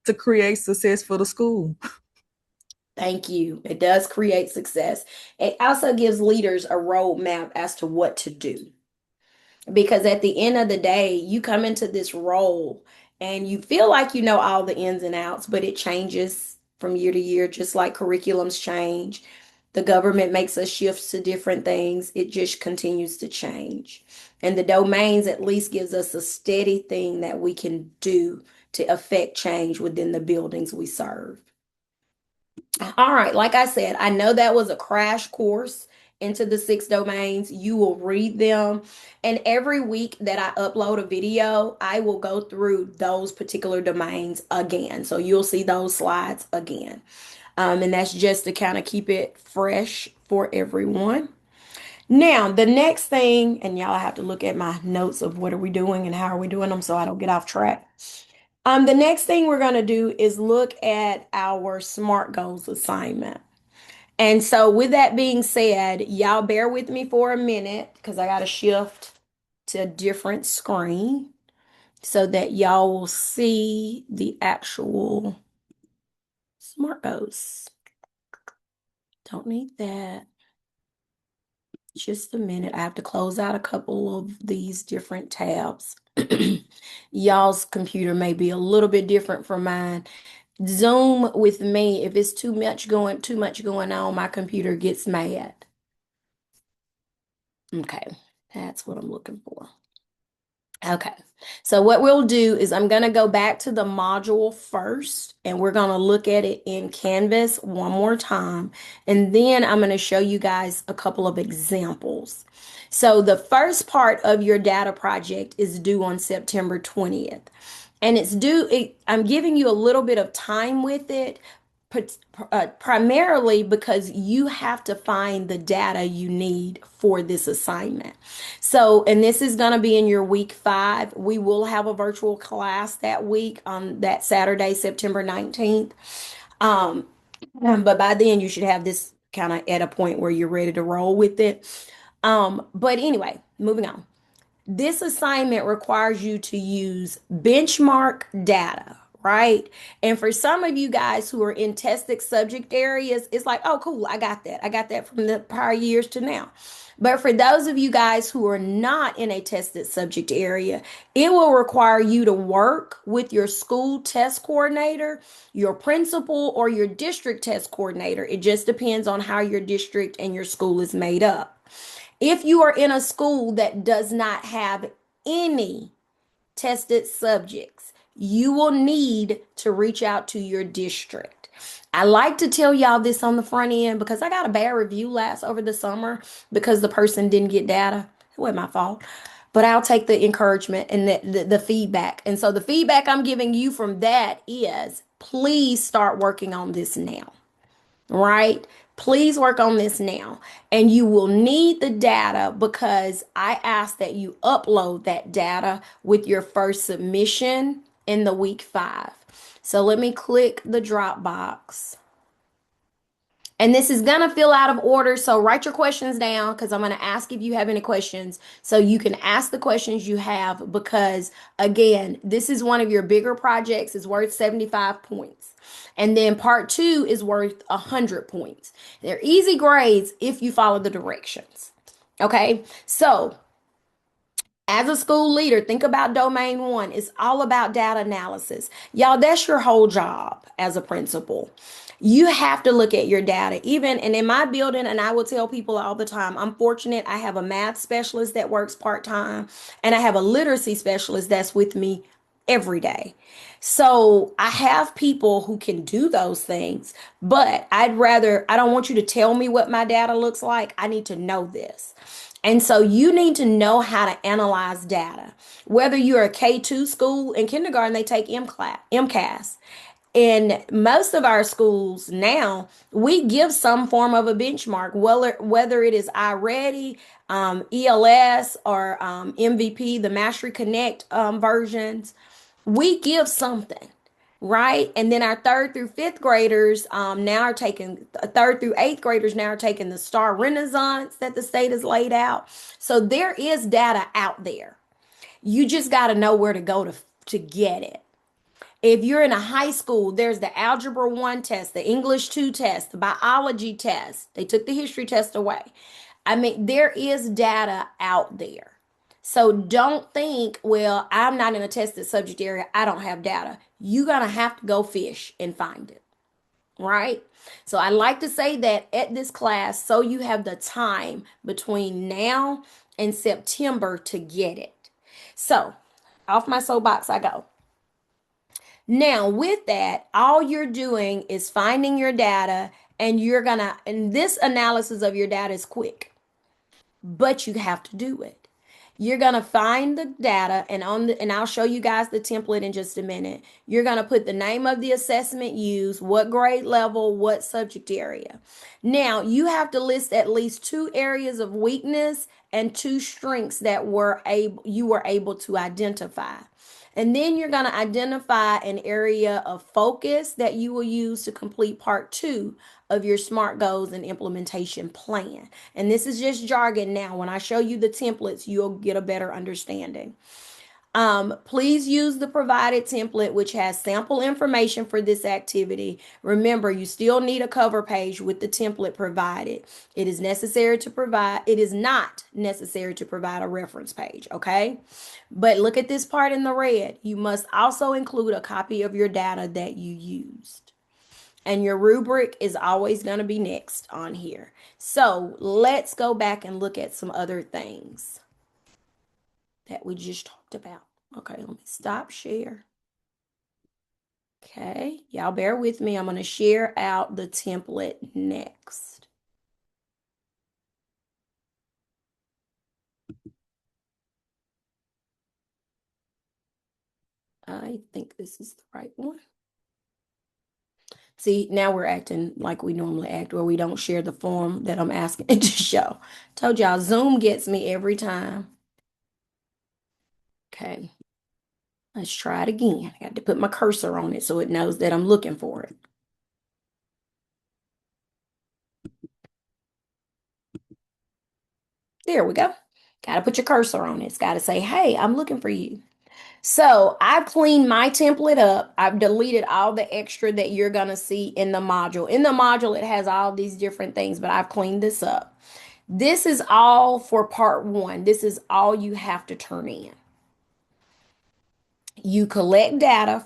To create success for the school. Thank you. It does create success. It also gives leaders a roadmap as to what to do. Because at the end of the day, you come into this role and you feel like you know all the ins and outs, but it changes from year to year, just like curriculums change. The government makes us shifts to different things. It just continues to change. And the domains at least gives us a steady thing that we can do to affect change within the buildings we serve. All right, like I said, I know that was a crash course into the 6 domains. You will read them. And every week that I upload a video, I will go through those particular domains again. So you'll see those slides again. And that's just to kind of keep it fresh for everyone. Now, the next thing, and y'all have to look at my notes of what are we doing and how are we doing them so I don't get off track. The next thing we're going to do is look at our SMART goals assignment. And so, with that being said, y'all bear with me for a minute because I got to shift to a different screen so that y'all will see the actual SMART goals. Don't need that. Just a minute. I have to close out a couple of these different tabs. Y'all's computer may be a little bit different from mine. Zoom with me, if it's too much going on, my computer gets mad. Okay, that's what I'm looking for. Okay, so what we'll do is I'm going to go back to the module first, and we're going to look at it in Canvas one more time. And then I'm going to show you guys a couple of examples. So the first part of your data project is due on September 20th. And I'm giving you a little bit of time with it, primarily because you have to find the data you need for this assignment. So, and this is going to be in your week 5. We will have a virtual class that week on that Saturday, September 19th. But by then you should have this kind of at a point where you're ready to roll with it. But anyway, moving on. This assignment requires you to use benchmark data, right? And for some of you guys who are in tested subject areas, it's like, oh, cool, I got that. I got that from the prior years to now. But for those of you guys who are not in a tested subject area, it will require you to work with your school test coordinator, your principal, or your district test coordinator. It just depends on how your district and your school is made up. If you are in a school that does not have any tested subjects, you will need to reach out to your district. I like to tell y'all this on the front end because I got a bad review last over the summer because the person didn't get data. It wasn't my fault. But I'll take the encouragement and the feedback. And so the feedback I'm giving you from that is please start working on this now, right? Please work on this now. And you will need the data because I ask that you upload that data with your first submission in the week 5. So let me click the Dropbox. And this is going to fill out of order. So write your questions down because I'm going to ask if you have any questions. So you can ask the questions you have because, again, this is one of your bigger projects. It's worth 75 points. And then part 2 is worth 100 points. They're easy grades if you follow the directions. Okay, so as a school leader, think about domain 1. It's all about data analysis. Y'all, that's your whole job as a principal. You have to look at your data. Even, and in my building, and I will tell people all the time, I'm fortunate I have a math specialist that works part-time, and I have a literacy specialist that's with me every day. So I have people who can do those things, but I don't want you to tell me what my data looks like. I need to know this. And so you need to know how to analyze data. Whether you're a K2 school, in kindergarten, they take MCAS. In most of our schools now, we give some form of a benchmark, whether it is iReady, ELS, or MVP, the Mastery Connect versions. We give something, right? And then our third through fifth graders now are taking third through eighth graders now are taking the Star Renaissance that the state has laid out. So there is data out there. You just got to know where to go to get it. If you're in a high school, there's the Algebra 1 test, the English 2 test, the biology test. They took the history test away. I mean, there is data out there. So don't think, well, I'm not in a tested subject area. I don't have data. You're going to have to go fish and find it, right? So I like to say that at this class, so you have the time between now and September to get it. So off my soapbox I go. Now, with that, all you're doing is finding your data, and this analysis of your data is quick, but you have to do it. You're going to find the data, and I'll show you guys the template in just a minute. You're going to put the name of the assessment used, what grade level, what subject area. Now, you have to list at least 2 areas of weakness and 2 strengths that you were able to identify. And then you're going to identify an area of focus that you will use to complete part 2 of your SMART goals and implementation plan. And this is just jargon now. When I show you the templates, you'll get a better understanding. Please use the provided template, which has sample information for this activity. Remember, you still need a cover page with the template provided. It is not necessary to provide a reference page, okay? But look at this part in the red. You must also include a copy of your data that you used. And your rubric is always going to be next on here. So let's go back and look at some other things that we just talked about. Okay, let me stop share. Okay, y'all bear with me. I'm going to share out the template next. I think this is the right one. See, now we're acting like we normally act, where we don't share the form that I'm asking it to show. Told y'all, Zoom gets me every time. Okay. Let's try it again. I got to put my cursor on it so it knows that I'm looking for it. There we go. Got to put your cursor on it. It's got to say, hey, I'm looking for you. So I've cleaned my template up. I've deleted all the extra that you're going to see in the module. In the module, it has all these different things, but I've cleaned this up. This is all for part 1. This is all you have to turn in. You collect data,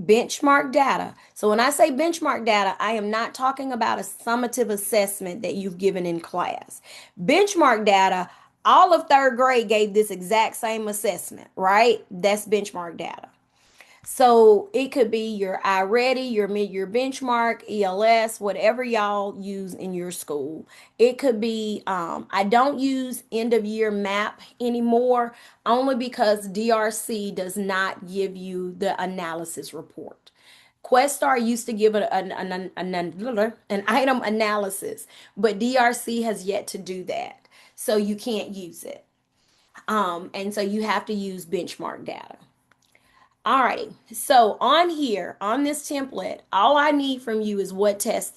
benchmark data. So when I say benchmark data, I am not talking about a summative assessment that you've given in class. Benchmark data, all of 3rd grade gave this exact same assessment, right? That's benchmark data. So it could be your iReady, your mid-year benchmark, ELS, whatever y'all use in your school. It could be, I don't use end of year map anymore, only because DRC does not give you the analysis report. Questar used to give an item analysis, but DRC has yet to do that. So you can't use it. And so you have to use benchmark data. Alrighty, so on here, on this template, all I need from you is what test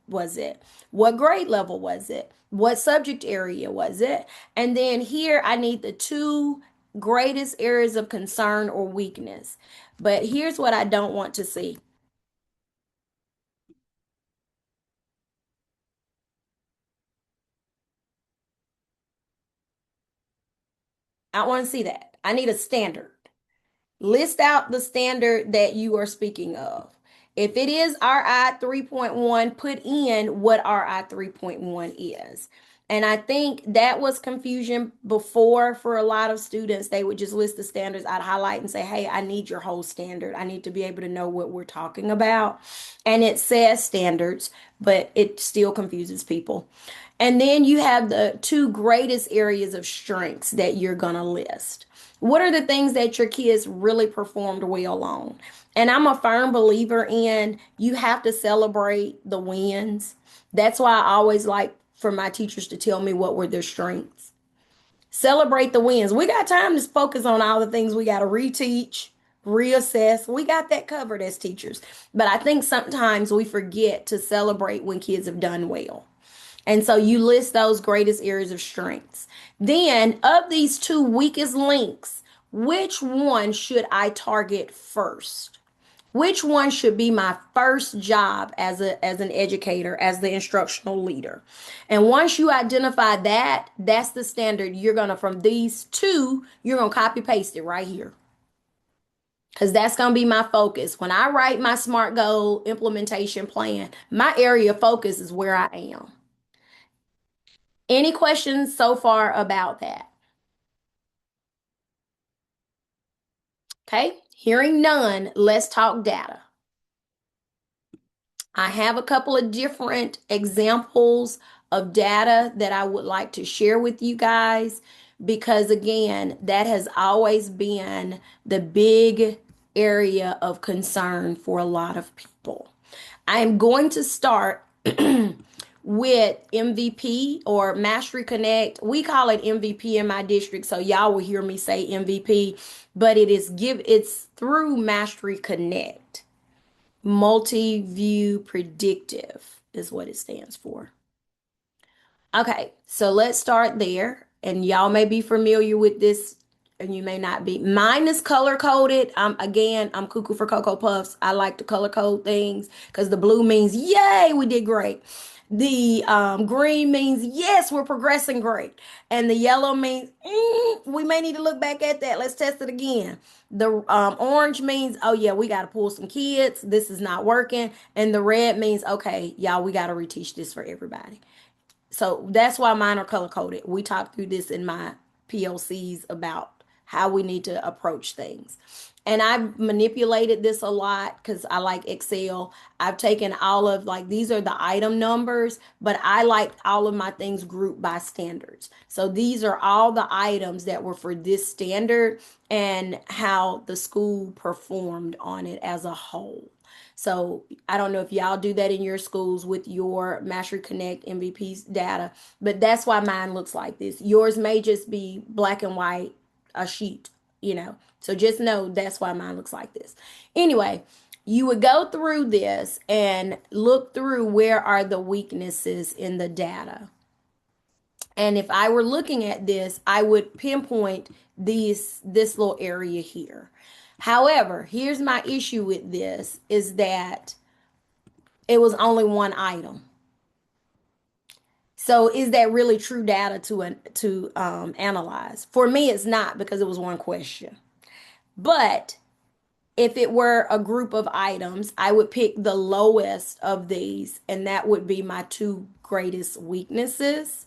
was it? What grade level was it? What subject area was it? And then here I need the 2 greatest areas of concern or weakness. But here's what I don't want to see. I want to see that. I need a standard. List out the standard that you are speaking of. If it is RI 3.1, put in what RI 3.1 is. And I think that was confusion before for a lot of students. They would just list the standards, I'd highlight and say, hey, I need your whole standard. I need to be able to know what we're talking about. And it says standards, but it still confuses people. And then you have the two greatest areas of strengths that you're going to list. What are the things that your kids really performed well on? And I'm a firm believer in you have to celebrate the wins. That's why I always like for my teachers to tell me what were their strengths. Celebrate the wins. We got time to focus on all the things we got to reteach, reassess. We got that covered as teachers. But I think sometimes we forget to celebrate when kids have done well. And so you list those greatest areas of strengths. Then, of these two weakest links, which one should I target first? Which one should be my first job as an educator, as the instructional leader? And once you identify that, that's the standard you're going to, from these two, you're going to copy paste it right here. Because that's going to be my focus. When I write my SMART goal implementation plan, my area of focus is where I am. Any questions so far about that? Okay, hearing none, let's talk data. I have a couple of different examples of data that I would like to share with you guys because, again, that has always been the big area of concern for a lot of people. I am going to start with MVP or Mastery Connect. We call it MVP in my district, so y'all will hear me say MVP, but it's through Mastery Connect. Multi-view predictive is what it stands for. Okay, so let's start there. And y'all may be familiar with this and you may not be. Mine is color coded. I'm cuckoo for Cocoa Puffs. I like to color code things because the blue means yay, we did great. The green means yes, we're progressing great. And the yellow means we may need to look back at that. Let's test it again. The orange means, oh yeah, we got to pull some kids. This is not working. And the red means, okay, y'all, we got to reteach this for everybody. So that's why mine are color coded. We talked through this in my PLCs about how we need to approach things. And I've manipulated this a lot because I like Excel. I've taken all of like these are the item numbers, but I like all of my things grouped by standards. So these are all the items that were for this standard and how the school performed on it as a whole. So I don't know if y'all do that in your schools with your Mastery Connect MVP's data, but that's why mine looks like this. Yours may just be black and white, a sheet, you know. So just know that's why mine looks like this. Anyway, you would go through this and look through where are the weaknesses in the data. And if I were looking at this, I would pinpoint this little area here. However, here's my issue with this is that it was only one item. So is that really true data to analyze? For me, it's not because it was one question. But if it were a group of items, I would pick the lowest of these, and that would be my two greatest weaknesses.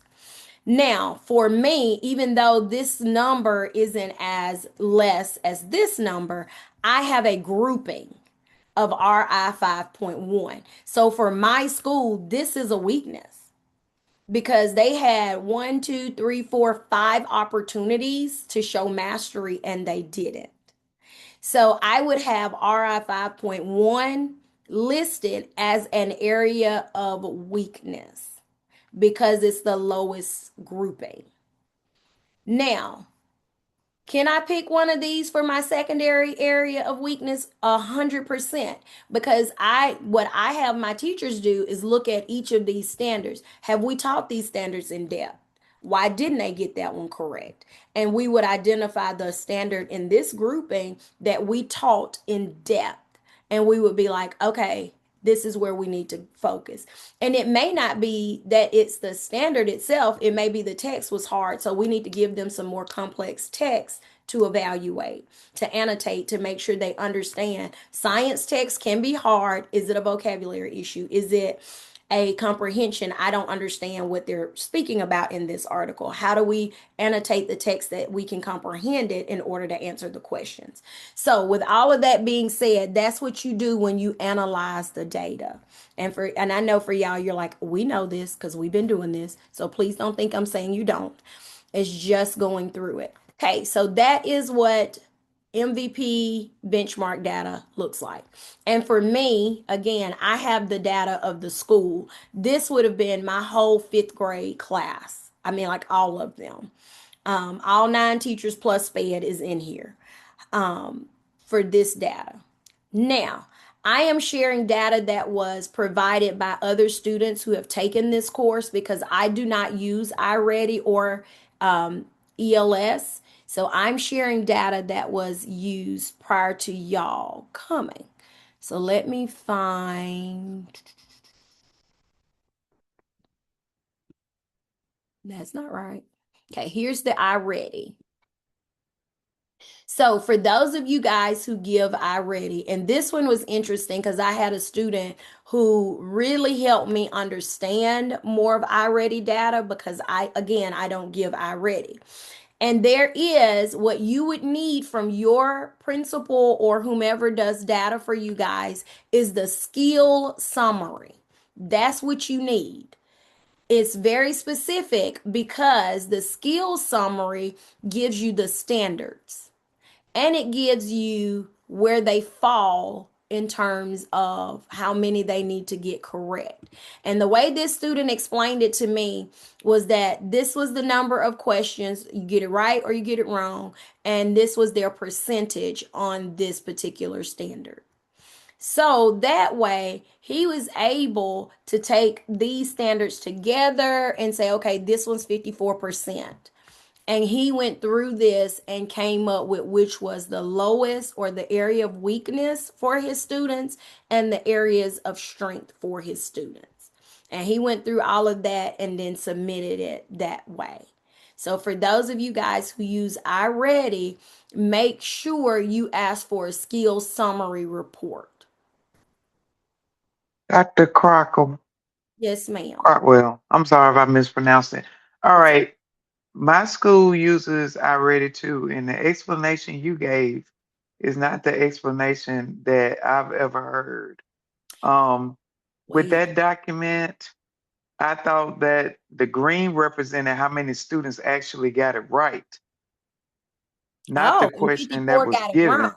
Now, for me, even though this number isn't as less as this number, I have a grouping of RI 5.1. So for my school, this is a weakness because they had 1, 2, 3, 4, 5 opportunities to show mastery and they didn't. So I would have RI 5.1 listed as an area of weakness because it's the lowest grouping. Now, can I pick one of these for my secondary area of weakness? 100%. Because what I have my teachers do is look at each of these standards. Have we taught these standards in depth? Why didn't they get that one correct? And we would identify the standard in this grouping that we taught in depth. And we would be like, okay, this is where we need to focus. And it may not be that it's the standard itself. It may be the text was hard. So we need to give them some more complex text to evaluate, to annotate, to make sure they understand. Science text can be hard. Is it a vocabulary issue? Is it a comprehension, I don't understand what they're speaking about in this article. How do we annotate the text that we can comprehend it in order to answer the questions? So, with all of that being said, that's what you do when you analyze the data. And I know for y'all, you're like, we know this because we've been doing this. So please don't think I'm saying you don't. It's just going through it. Okay, so that is what MVP benchmark data looks like. And for me, again, I have the data of the school. This would have been my whole fifth grade class. I mean, like all of them. All 9 teachers plus SPED is in here for this data. Now, I am sharing data that was provided by other students who have taken this course because I do not use iReady or ELS. So I'm sharing data that was used prior to y'all coming. So let me find. That's not right. Okay, here's the iReady. So for those of you guys who give iReady, and this one was interesting because I had a student who really helped me understand more of iReady data because I don't give iReady. And there is what you would need from your principal or whomever does data for you guys is the skill summary. That's what you need. It's very specific because the skill summary gives you the standards and it gives you where they fall in terms of how many they need to get correct. And the way this student explained it to me was that this was the number of questions, you get it right or you get it wrong, and this was their percentage on this particular standard. So that way, he was able to take these standards together and say, okay, this one's 54%. And he went through this and came up with which was the lowest or the area of weakness for his students and the areas of strength for his students. And he went through all of that and then submitted it that way. So for those of you guys who use iReady, make sure you ask for a skills summary report. Dr. Crockle, Yes, ma'am. Crockwell. I'm sorry if I mispronounced it. All That's right. My school uses iReady too, and the explanation you gave is not the explanation that I've ever heard. Um, with well. that document, I thought that the green represented how many students actually got it right, not the Oh, and question that 54 was got it wrong. given.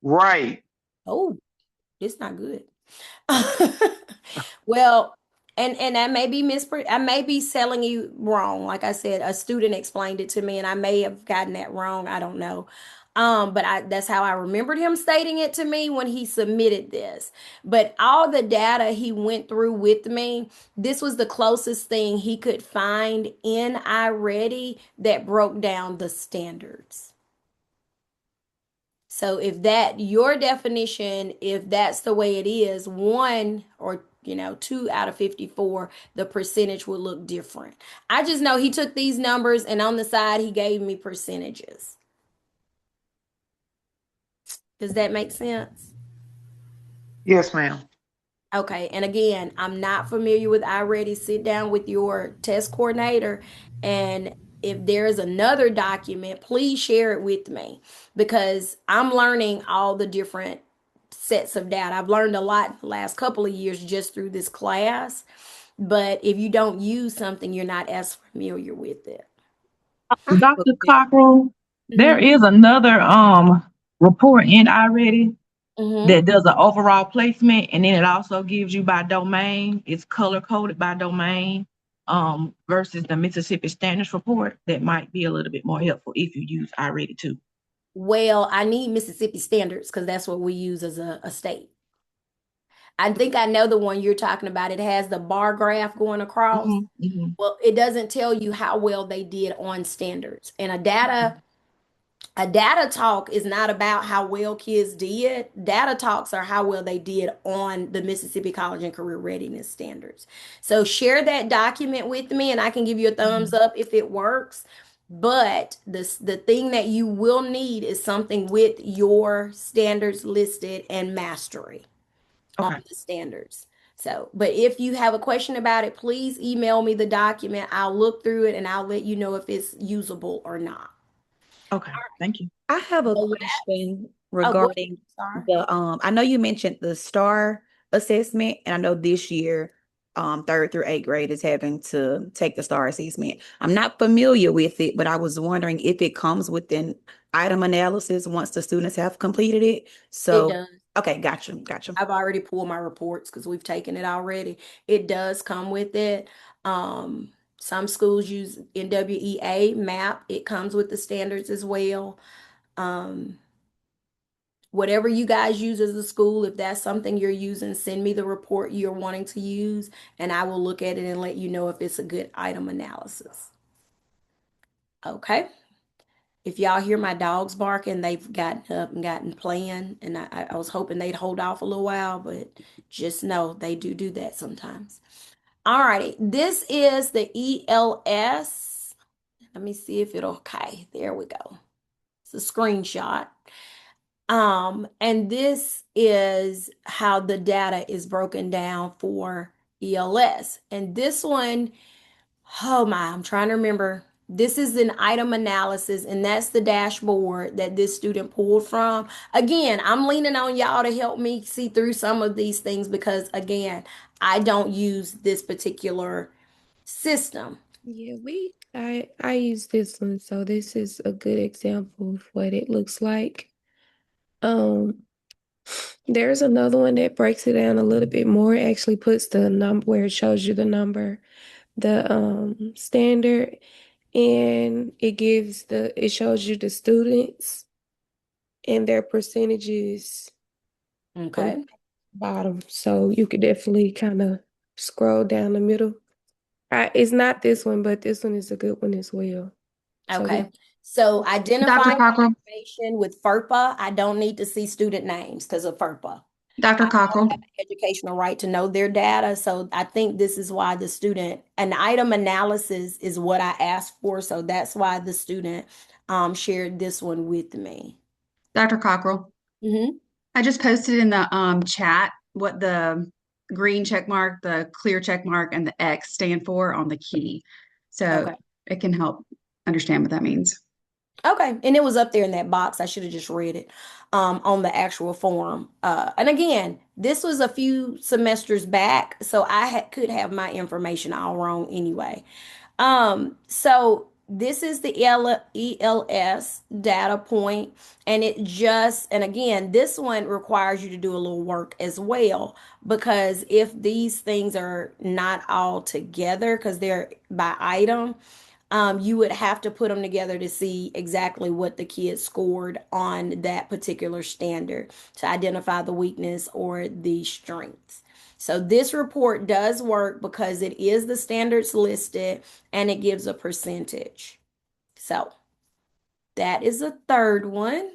Right. Oh, it's not good. Well, and I may be selling you wrong. Like I said, a student explained it to me and I may have gotten that wrong. I don't know. But that's how I remembered him stating it to me when he submitted this. But all the data he went through with me, this was the closest thing he could find in iReady that broke down the standards. So if that your definition, if that's the way it is, one or 2 out of 54, the percentage would look different. I just know he took these numbers and on the side he gave me percentages. Does that make sense? Yes, ma'am. Okay, and again, I'm not familiar with iReady. Sit down with your test coordinator, and if there is another document, please share it with me because I'm learning all the different sets of data. I've learned a lot in the last couple of years just through this class, but if you don't use something, you're not as familiar with it. Dr. Cockrell, there Mm-hmm. is another report in already Mm-hmm. that does an overall placement, and then it also gives you by domain. It's color coded by domain versus the Mississippi Standards report. That might be a little bit more helpful if you use iReady too. Well, I need Mississippi standards because that's what we use as a state. I think I know the one you're talking about. It has the bar graph going across. Hmm. Hmm. Well, it doesn't tell you how well they did on standards. And a data talk is not about how well kids did. Data talks are how well they did on the Mississippi College and Career Readiness Standards. So share that document with me and I can give you a thumbs up if it works. But the thing that you will need is something with your standards listed and mastery on Okay. the standards. So, but if you have a question about it, please email me the document. I'll look through it and I'll let you know if it's usable or not. Okay, thank you. I have a So question oh, go ahead. regarding Sorry. I know you mentioned the STAR assessment, and I know this year, third through eighth grade is having to take the STAR assessment. I'm not familiar with it, but I was wondering if it comes with an item analysis once the students have completed it. It So, does. okay, gotcha. I've already pulled my reports because we've taken it already. It does come with it. Some schools use NWEA MAP. It comes with the standards as well. Um, whatever you guys use as a school, if that's something you're using, send me the report you're wanting to use, and I will look at it and let you know if it's a good item analysis. Okay. If y'all hear my dogs barking, they've gotten up and gotten playing, and I was hoping they'd hold off a little while, but just know they do that sometimes. All righty, this is the ELS. Let me see if it'll, okay, there we go. It's a screenshot. And this is how the data is broken down for ELS. And this one, oh my, I'm trying to remember. This is an item analysis, and that's the dashboard that this student pulled from. Again, I'm leaning on y'all to help me see through some of these things because, again, I don't use this particular system. Yeah, I use this one, so this is a good example of what it looks like. Um, there's another one that breaks it down a little bit more. It actually puts the number where it shows you the number, the standard, and it shows you the students and their percentages on the Okay. bottom. So you could definitely kind of scroll down the middle. It's not this one, but this one is a good one as well. So this, Okay. So Dr. identifying Cockrell, information with FERPA, I don't need to see student names because of FERPA. Dr. I Cockrell, have an educational right to know their data. So I think this is why the student, an item analysis is what I asked for. So that's why the student shared this one with me. Dr. Cockrell. Hmm. I just posted in the chat what the green check mark, the clear check mark, and the X stand for on the key. So Okay. it can help understand what that means. Okay. And it was up there in that box. I should have just read it on the actual form. And again, this was a few semesters back, so could have my information all wrong anyway. So this is the ELS data point, and and again, this one requires you to do a little work as well, because if these things are not all together, because they're by item, you would have to put them together to see exactly what the kid scored on that particular standard to identify the weakness or the strengths. So this report does work because it is the standards listed and it gives a percentage. So that is the third one.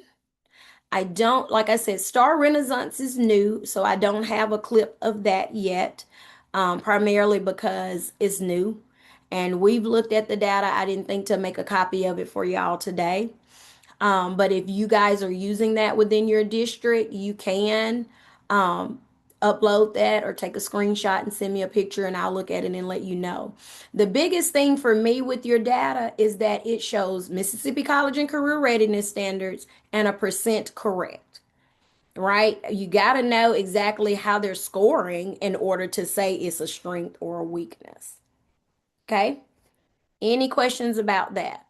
I don't, like I said, Star Renaissance is new, so I don't have a clip of that yet, primarily because it's new. And we've looked at the data. I didn't think to make a copy of it for y'all today. But if you guys are using that within your district, you can um, upload that or take a screenshot and send me a picture and I'll look at it and let you know. The biggest thing for me with your data is that it shows Mississippi College and Career Readiness Standards and a percent correct, right? You got to know exactly how they're scoring in order to say it's a strength or a weakness. Okay? Any questions about that?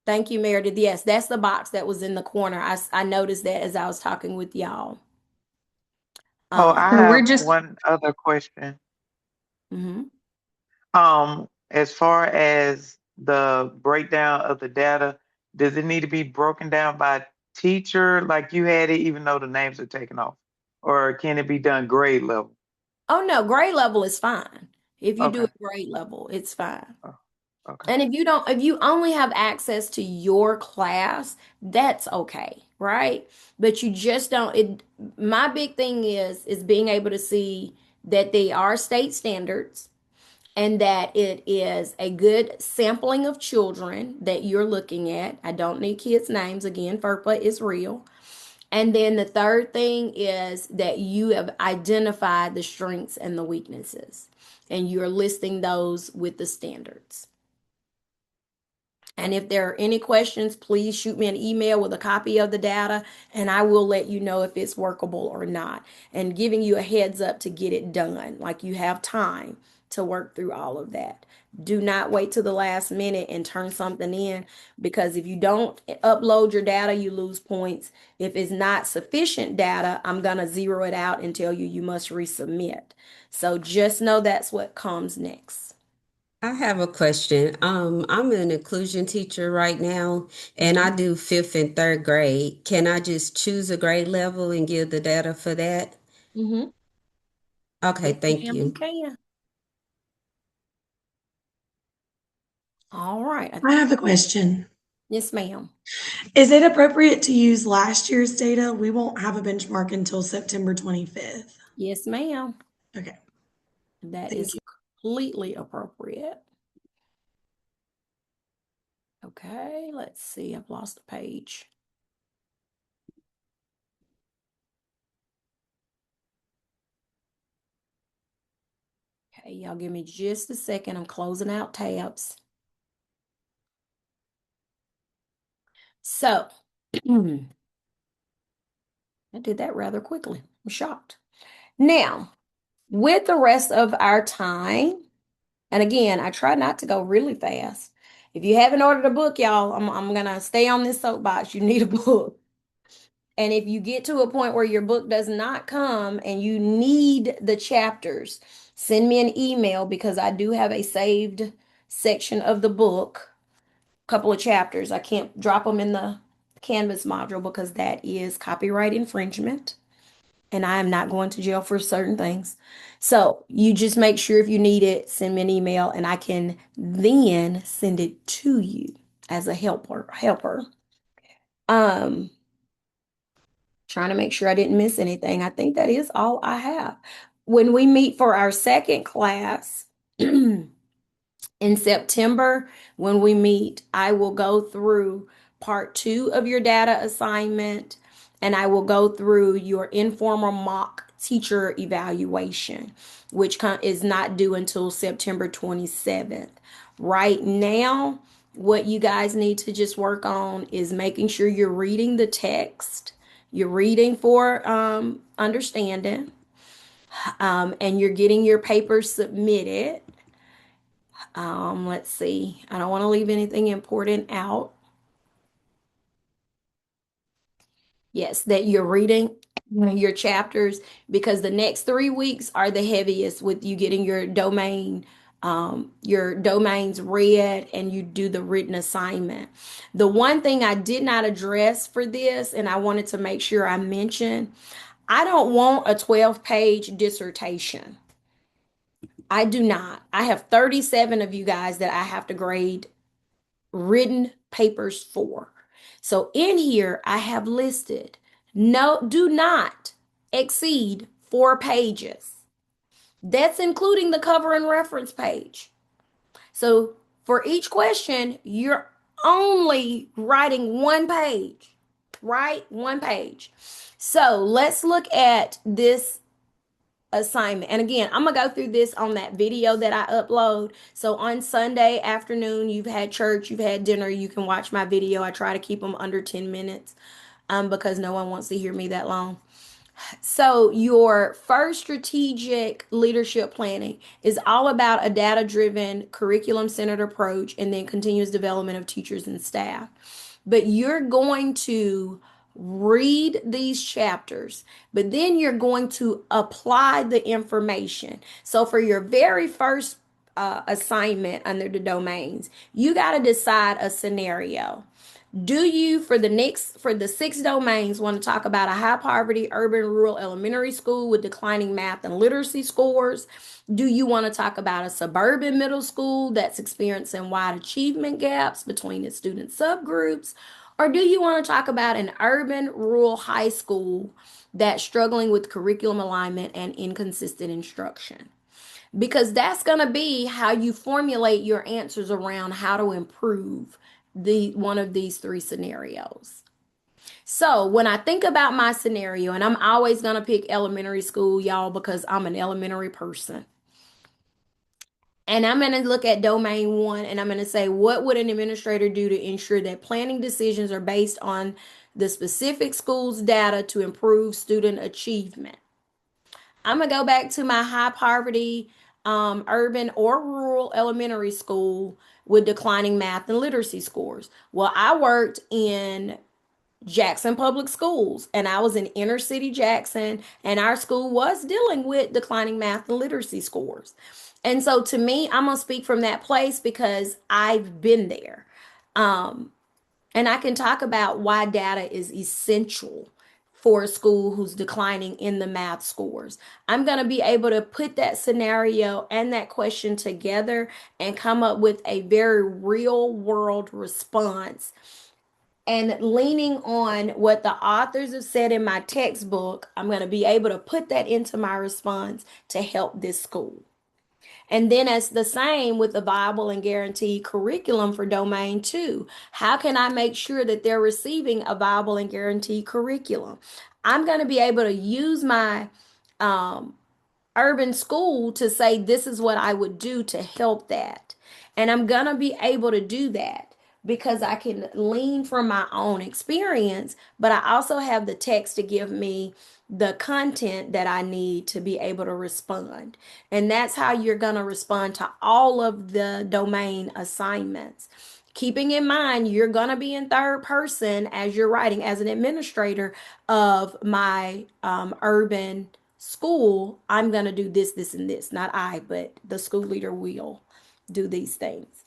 Thank you, Meredith. Yes, that's the box that was in the corner. I noticed that as I was talking with y'all. Oh, I So we're have just one other question. Mhm. As far as the breakdown of the data, does it need to be broken down by teacher like you had it, even though the names are taken off? Or can it be done grade level? Oh no, grade level is fine. If you do Okay. it grade level, it's fine. Oh, okay. And if you only have access to your class, that's okay, right? But you just don't my big thing is being able to see that they are state standards and that it is a good sampling of children that you're looking at. I don't need kids' names again, FERPA is real. And then the third thing is that you have identified the strengths and the weaknesses, and you're listing those with the standards. And if there are any questions, please shoot me an email with a copy of the data, and I will let you know if it's workable or not. And giving you a heads up to get it done, like you have time to work through all of that. Do not wait till the last minute and turn something in, because if you don't upload your data, you lose points. If it's not sufficient data, I'm going to zero it out and tell you must resubmit. So just know that's what comes next. I have a question. I'm an inclusion teacher right now, and I do fifth and third grade. Can I just choose a grade level and give the data for that? Mm-hmm. Okay, Yes, thank ma'am, you you. can. All right. I have a question. Yes, ma'am. Is it appropriate to use last year's data? We won't have a benchmark until September 25th. Yes, ma'am. Okay, That thank is you. completely appropriate. Okay, let's see. I've lost a page. Okay, y'all give me just a second. I'm closing out tabs. So, I did that rather quickly. I'm shocked. Now, with the rest of our time, and again, I try not to go really fast. If you haven't ordered a book, y'all, I'm going to stay on this soapbox. You need a book. And if you get to a point where your book does not come and you need the chapters, send me an email, because I do have a saved section of the book, a couple of chapters. I can't drop them in the Canvas module because that is copyright infringement, and I am not going to jail for certain things. So you just make sure, if you need it, send me an email, and I can then send it to you as a helper. Um, Trying to make sure I didn't miss anything. I think that is all I have. When we meet for our second class in September, when we meet, I will go through part 2 of your data assignment, and I will go through your informal mock teacher evaluation, which is not due until September 27th. Right now, what you guys need to just work on is making sure you're reading the text, you're reading for understanding, and you're getting your papers submitted. Let's see. I don't want to leave anything important out. Yes, that you're reading your chapters, because the next 3 weeks are the heaviest with you getting your domains read, and you do the written assignment. The one thing I did not address for this, and I wanted to make sure I mentioned, I don't want a 12-page dissertation. I do not. I have 37 of you guys that I have to grade written papers for. So in here, I have listed, no, do not exceed 4 pages. That's including the cover and reference page. So for each question, you're only writing 1 page, right? 1 page. So let's look at this assignment. And again, I'm gonna go through this on that video that I upload. So on Sunday afternoon, you've had church, you've had dinner, you can watch my video. I try to keep them under 10 minutes because no one wants to hear me that long. So your first strategic leadership planning is all about a data-driven, curriculum-centered approach, and then continuous development of teachers and staff. But you're going to read these chapters, but then you're going to apply the information. So for your very first assignment under the domains, you got to decide a scenario. Do you, for the 6 domains, want to talk about a high poverty urban rural elementary school with declining math and literacy scores? Do you want to talk about a suburban middle school that's experiencing wide achievement gaps between its student subgroups? Or do you want to talk about an urban rural high school that's struggling with curriculum alignment and inconsistent instruction? Because that's going to be how you formulate your answers around how to improve one of these 3 scenarios. So when I think about my scenario, and I'm always going to pick elementary school, y'all, because I'm an elementary person. And I'm going to look at domain one and I'm going to say, what would an administrator do to ensure that planning decisions are based on the specific school's data to improve student achievement? I'm going to go back to my high poverty, urban or rural elementary school with declining math and literacy scores. Well, I worked in Jackson Public Schools, and I was in inner city Jackson, and our school was dealing with declining math and literacy scores. And so to me, I'm gonna speak from that place because I've been there. Um, and I can talk about why data is essential for a school who's declining in the math scores. I'm going to be able to put that scenario and that question together and come up with a very real world response, and leaning on what the authors have said in my textbook, I'm going to be able to put that into my response to help this school. And then it's the same with the viable and guaranteed curriculum for domain two. How can I make sure that they're receiving a viable and guaranteed curriculum? I'm going to be able to use my um, urban school to say this is what I would do to help that. And I'm going to be able to do that because I can lean from my own experience, but I also have the text to give me the content that I need to be able to respond. And that's how you're going to respond to all of the domain assignments. Keeping in mind, you're going to be in third person as you're writing as an administrator of my urban school. I'm going to do this, this, and this. Not I, but the school leader will do these things.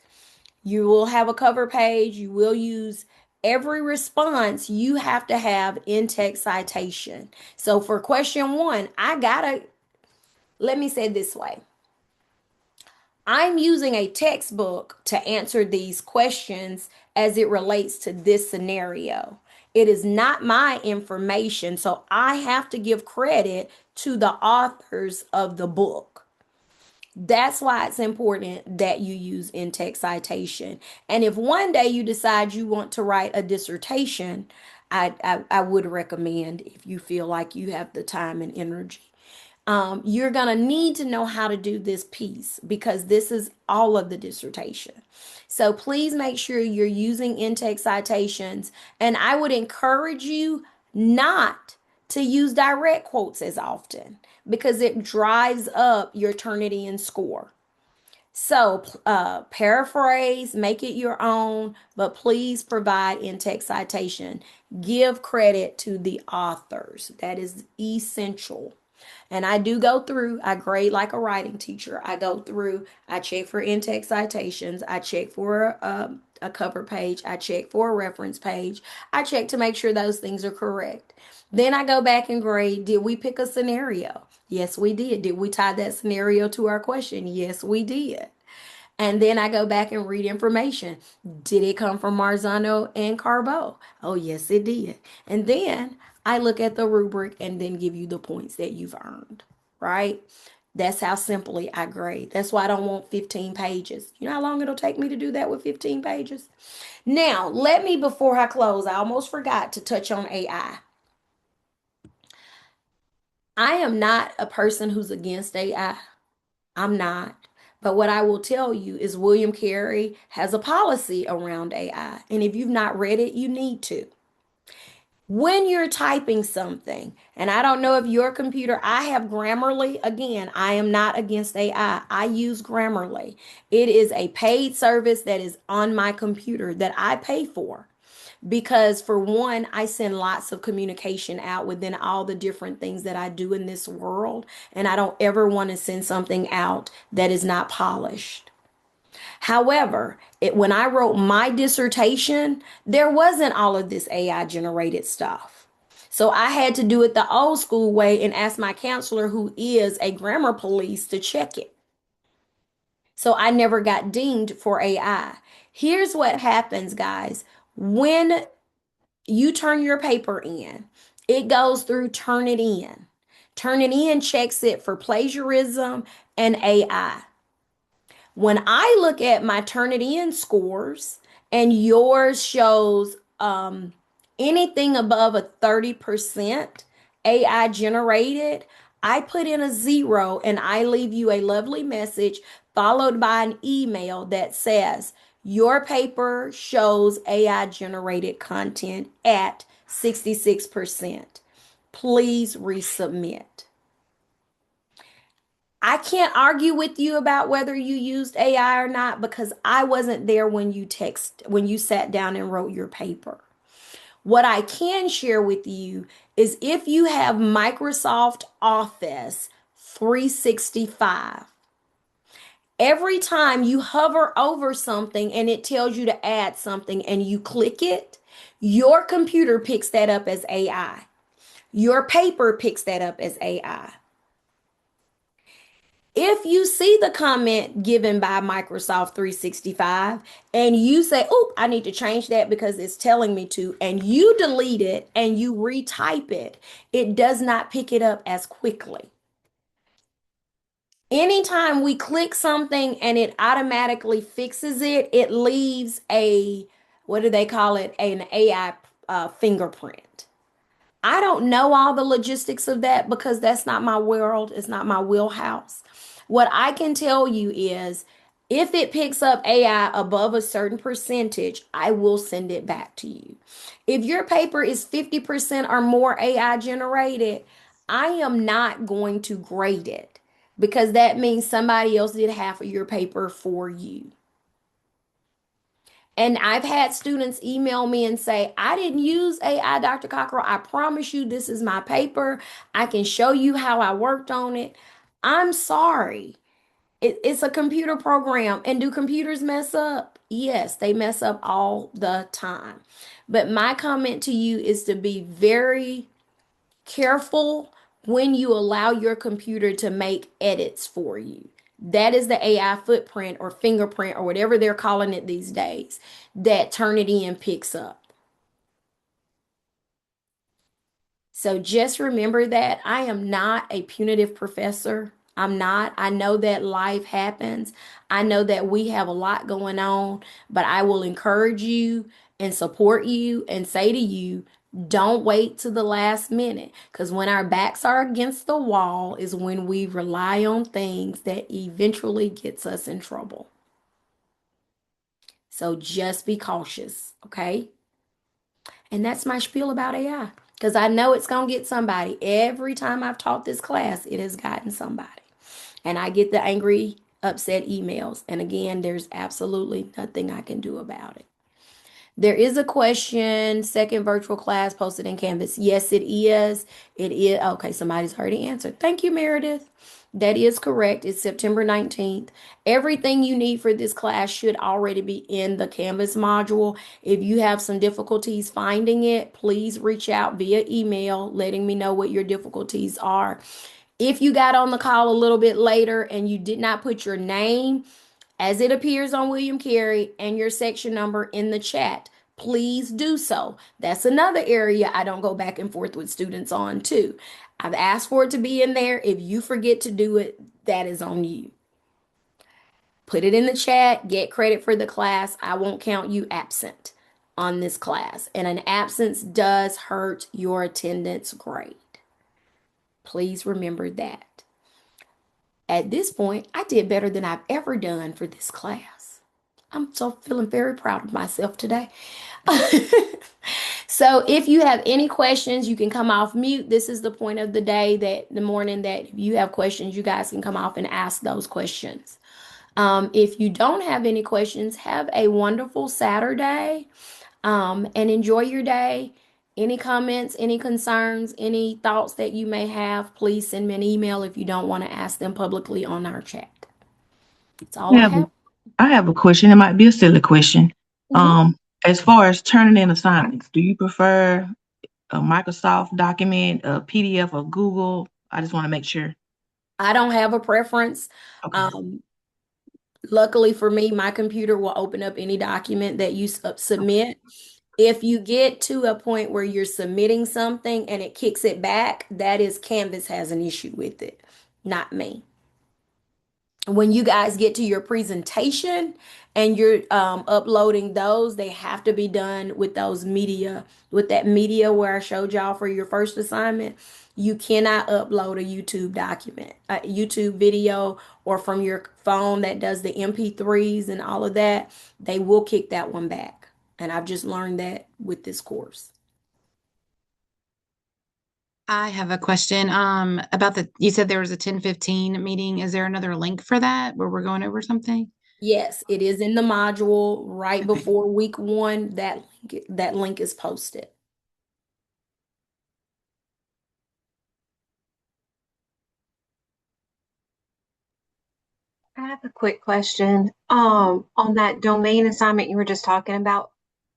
You will have a cover page. You will use every response you have to have in text citation. So for question one, let me say it this way. I'm using a textbook to answer these questions as it relates to this scenario. It is not my information, so I have to give credit to the authors of the book. That's why it's important that you use in-text citation. And if one day you decide you want to write a dissertation, I would recommend, if you feel like you have the time and energy, you're going to need to know how to do this piece because this is all of the dissertation. So please make sure you're using in-text citations. And I would encourage you not to use direct quotes as often because it drives up your Turnitin score. So paraphrase, make it your own, but please provide in-text citation. Give credit to the authors. That is essential. And I do go through, I grade like a writing teacher. I go through, I check for in-text citations, I check for a cover page, I check for a reference page, I check to make sure those things are correct. Then I go back and grade, did we pick a scenario? Yes, we did. Did we tie that scenario to our question? Yes, we did. And then I go back and read information. Did it come from Marzano and Carbo? Oh, yes, it did. And then I look at the rubric and then give you the points that you've earned, right? That's how simply I grade. That's why I don't want 15 pages. You know how long it'll take me to do that with 15 pages? Now, let me, before I close, I almost forgot to touch on AI. I am not a person who's against AI. I'm not. But what I will tell you is William Carey has a policy around AI. And if you've not read it, you need to. When you're typing something, and I don't know if your computer, I have Grammarly. Again, I am not against AI. I use Grammarly. It is a paid service that is on my computer that I pay for. Because for one, I send lots of communication out within all the different things that I do in this world, and I don't ever want to send something out that is not polished. However, when I wrote my dissertation, there wasn't all of this AI generated stuff. So I had to do it the old school way and ask my counselor, who is a grammar police, to check it. So I never got dinged for AI. Here's what happens, guys. When you turn your paper in, it goes through Turnitin. Turnitin checks it for plagiarism and AI. When I look at my Turnitin scores and yours shows Anything above a 30% AI generated, I put in a zero and I leave you a lovely message followed by an email that says, your paper shows AI generated content at 66%. Please resubmit. I can't argue with you about whether you used AI or not because I wasn't there when you sat down and wrote your paper. What I can share with you is if you have Microsoft Office 365, every time you hover over something and it tells you to add something and you click it, your computer picks that up as AI. Your paper picks that up as AI. If you see the comment given by Microsoft 365 and you say, oh, I need to change that because it's telling me to, and you delete it and you retype it, it does not pick it up as quickly. Anytime we click something and it automatically fixes it, it leaves what do they call it? An AI fingerprint. I don't know all the logistics of that because that's not my world. It's not my wheelhouse. What I can tell you is if it picks up AI above a certain percentage, I will send it back to you. If your paper is 50% or more AI generated, I am not going to grade it because that means somebody else did half of your paper for you. And I've had students email me and say, I didn't use AI, Dr. Cockrell. I promise you, this is my paper. I can show you how I worked on it. I'm sorry. It's a computer program. And do computers mess up? Yes, they mess up all the time. But my comment to you is to be very careful when you allow your computer to make edits for you. That is the AI footprint or fingerprint or whatever they're calling it these days that Turnitin picks up. So just remember that I am not a punitive professor. I'm not. I know that life happens. I know that we have a lot going on, but I will encourage you and support you and say to you, don't wait to the last minute because when our backs are against the wall is when we rely on things that eventually gets us in trouble. So just be cautious, okay? And that's my spiel about AI because I know it's going to get somebody. Every time I've taught this class, it has gotten somebody. And I get the angry, upset emails. And again, there's absolutely nothing I can do about it. There is a question, second virtual class posted in Canvas. Yes, it is. It is. Okay, somebody's already answered. Thank you, Meredith. That is correct. It's September 19th. Everything you need for this class should already be in the Canvas module. If you have some difficulties finding it, please reach out via email letting me know what your difficulties are. If you got on the call a little bit later and you did not put your name as it appears on William Carey and your section number in the chat, please do so. That's another area I don't go back and forth with students on too. I've asked for it to be in there. If you forget to do it, that is on you. Put it in the chat, get credit for the class. I won't count you absent on this class. And an absence does hurt your attendance grade. Please remember that. At this point, I did better than I've ever done for this class. I'm so feeling very proud of myself today. So if you have any questions, you can come off mute. This is the point of the day the morning that if you have questions, you guys can come off and ask those questions. If you don't have any questions, have a wonderful Saturday, and enjoy your day. Any comments, any concerns, any thoughts that you may have, please send me an email if you don't want to ask them publicly on our chat. That's all I have. I have a question. It might be a silly question. Mhm. As far as turning in assignments, do you prefer a Microsoft document, a PDF, or Google? I just want to make sure. I don't have a preference. Okay. Luckily for me, my computer will open up any document that you submit. If you get to a point where you're submitting something and it kicks it back, that is Canvas has an issue with it, not me. When you guys get to your presentation and you're uploading those, they have to be done with with that media where I showed y'all for your first assignment. You cannot upload a YouTube document, a YouTube video, or from your phone that does the MP3s and all of that. They will kick that one back. And I've just learned that with this course. I have a question about you said there was a 10:15 meeting. Is there another link for that where we're going over something? Yes, it is in the module right before week 1. That link is posted. I have a quick question. On that domain assignment you were just talking about,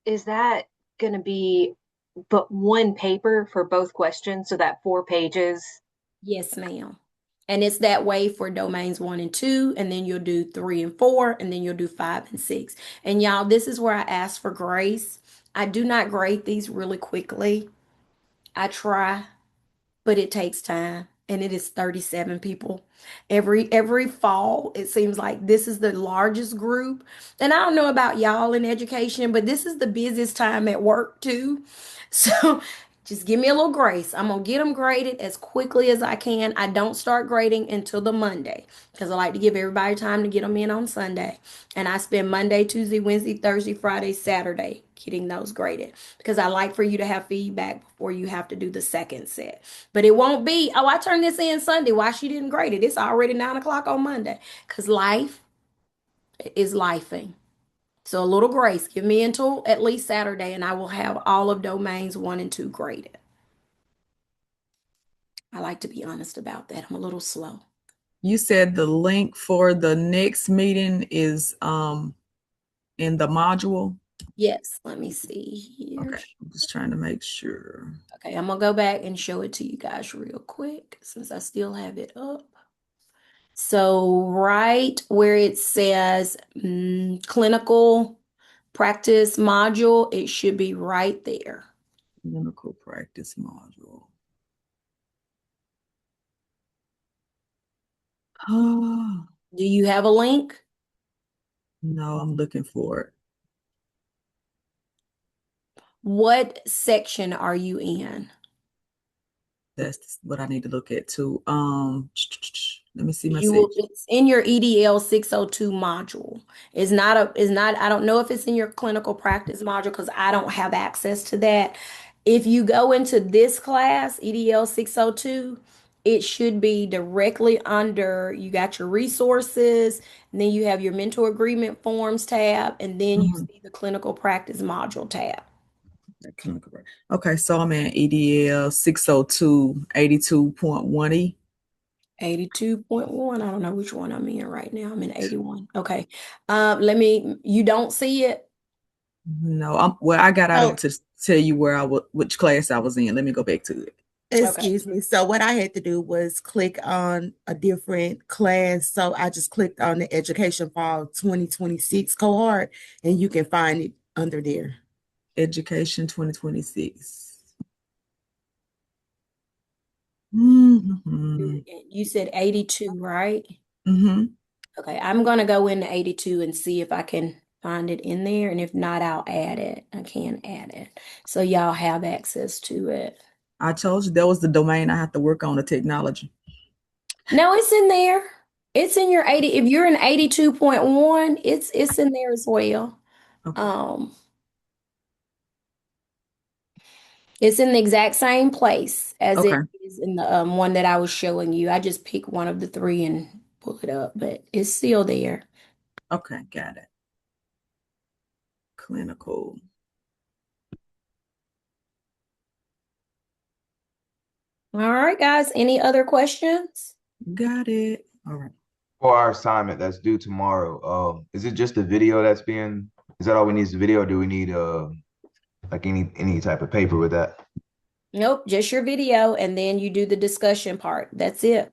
is that going to be but one paper for both questions, so that 4 pages? Yes, ma'am. And it's that way for domains 1 and 2, and then you'll do 3 and 4, and then you'll do 5 and 6. And y'all, this is where I ask for grace. I do not grade these really quickly. I try, but it takes time, and it is 37 people. Every fall, it seems like this is the largest group. And I don't know about y'all in education, but this is the busiest time at work too. So just give me a little grace. I'm gonna get them graded as quickly as I can. I don't start grading until the Monday because I like to give everybody time to get them in on Sunday. And I spend Monday, Tuesday, Wednesday, Thursday, Friday, Saturday getting those graded because I like for you to have feedback before you have to do the second set. But it won't be, oh, I turned this in Sunday. Why she didn't grade it? It's already 9 o'clock on Monday because life is lifing. So a little grace. Give me until at least Saturday, and I will have all of domains 1 and 2 graded. I like to be honest about that. I'm a little slow. You said the link for the next meeting is in the module? Yes, let me see here. Okay, I'm just trying to make sure. Okay, I'm gonna go back and show it to you guys real quick since I still have it up. So right where it says clinical practice module, it should be right there. Clinical practice module. Oh, Do you have a link? no, I'm looking for it. What section are you in? That's what I need to look at too. Let me see my It's in your EDL 602 module. I don't know if it's in your clinical practice module because I don't have access to that. If you go into this class, EDL 602, it should be directly under, you got your resources, and then you have your mentor agreement forms tab, and then you see the clinical practice module tab. Okay, so I'm in EDL 602, 82.1E. 82.1. I don't know which one I'm in right now. I'm in 81. Okay. You don't see it? No, I got out of it to tell you which class I was in. Let me go back to it. Excuse me. So what I had to do was click on a different class. So I just clicked on the Education Fall 2026 cohort, and you can find it under there. Education 2026. Mm-hmm. You said 82, right? Mm-hmm. Okay, I'm gonna go into 82 and see if I can find it in there, and if not, I'll add it. I can add it. So y'all have access to it. I told you that was the domain I have to work on, the technology. No, it's in there. It's in your 80. If you're in 82.1, it's in there as well. Okay. It's in the exact same place as Okay. it is in the one that I was showing you. I just pick one of the 3 and pull it up, but it's still there. Okay, got it. Clinical. All right, guys. Any other questions? Got it. All right. For our assignment that's due tomorrow, is it just the video is that all we need is the video, or do we need like any type of paper with that? Nope, just your video, and then you do the discussion part. That's it.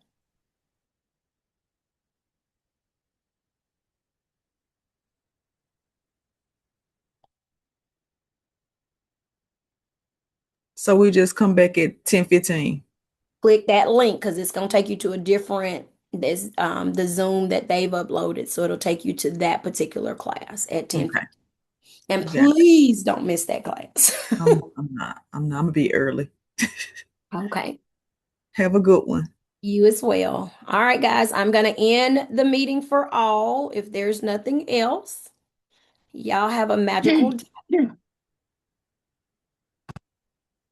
So we just come back at 10:15. Click that link because it's going to take you to a There's the Zoom that they've uploaded, so it'll take you to that particular class at 10. Okay. And Exactly. please don't miss that class. I'm not. I'm gonna be early. Okay. Have a good one. You as well. All right, guys, I'm going to end the meeting for all if there's nothing else. Y'all have a magical day.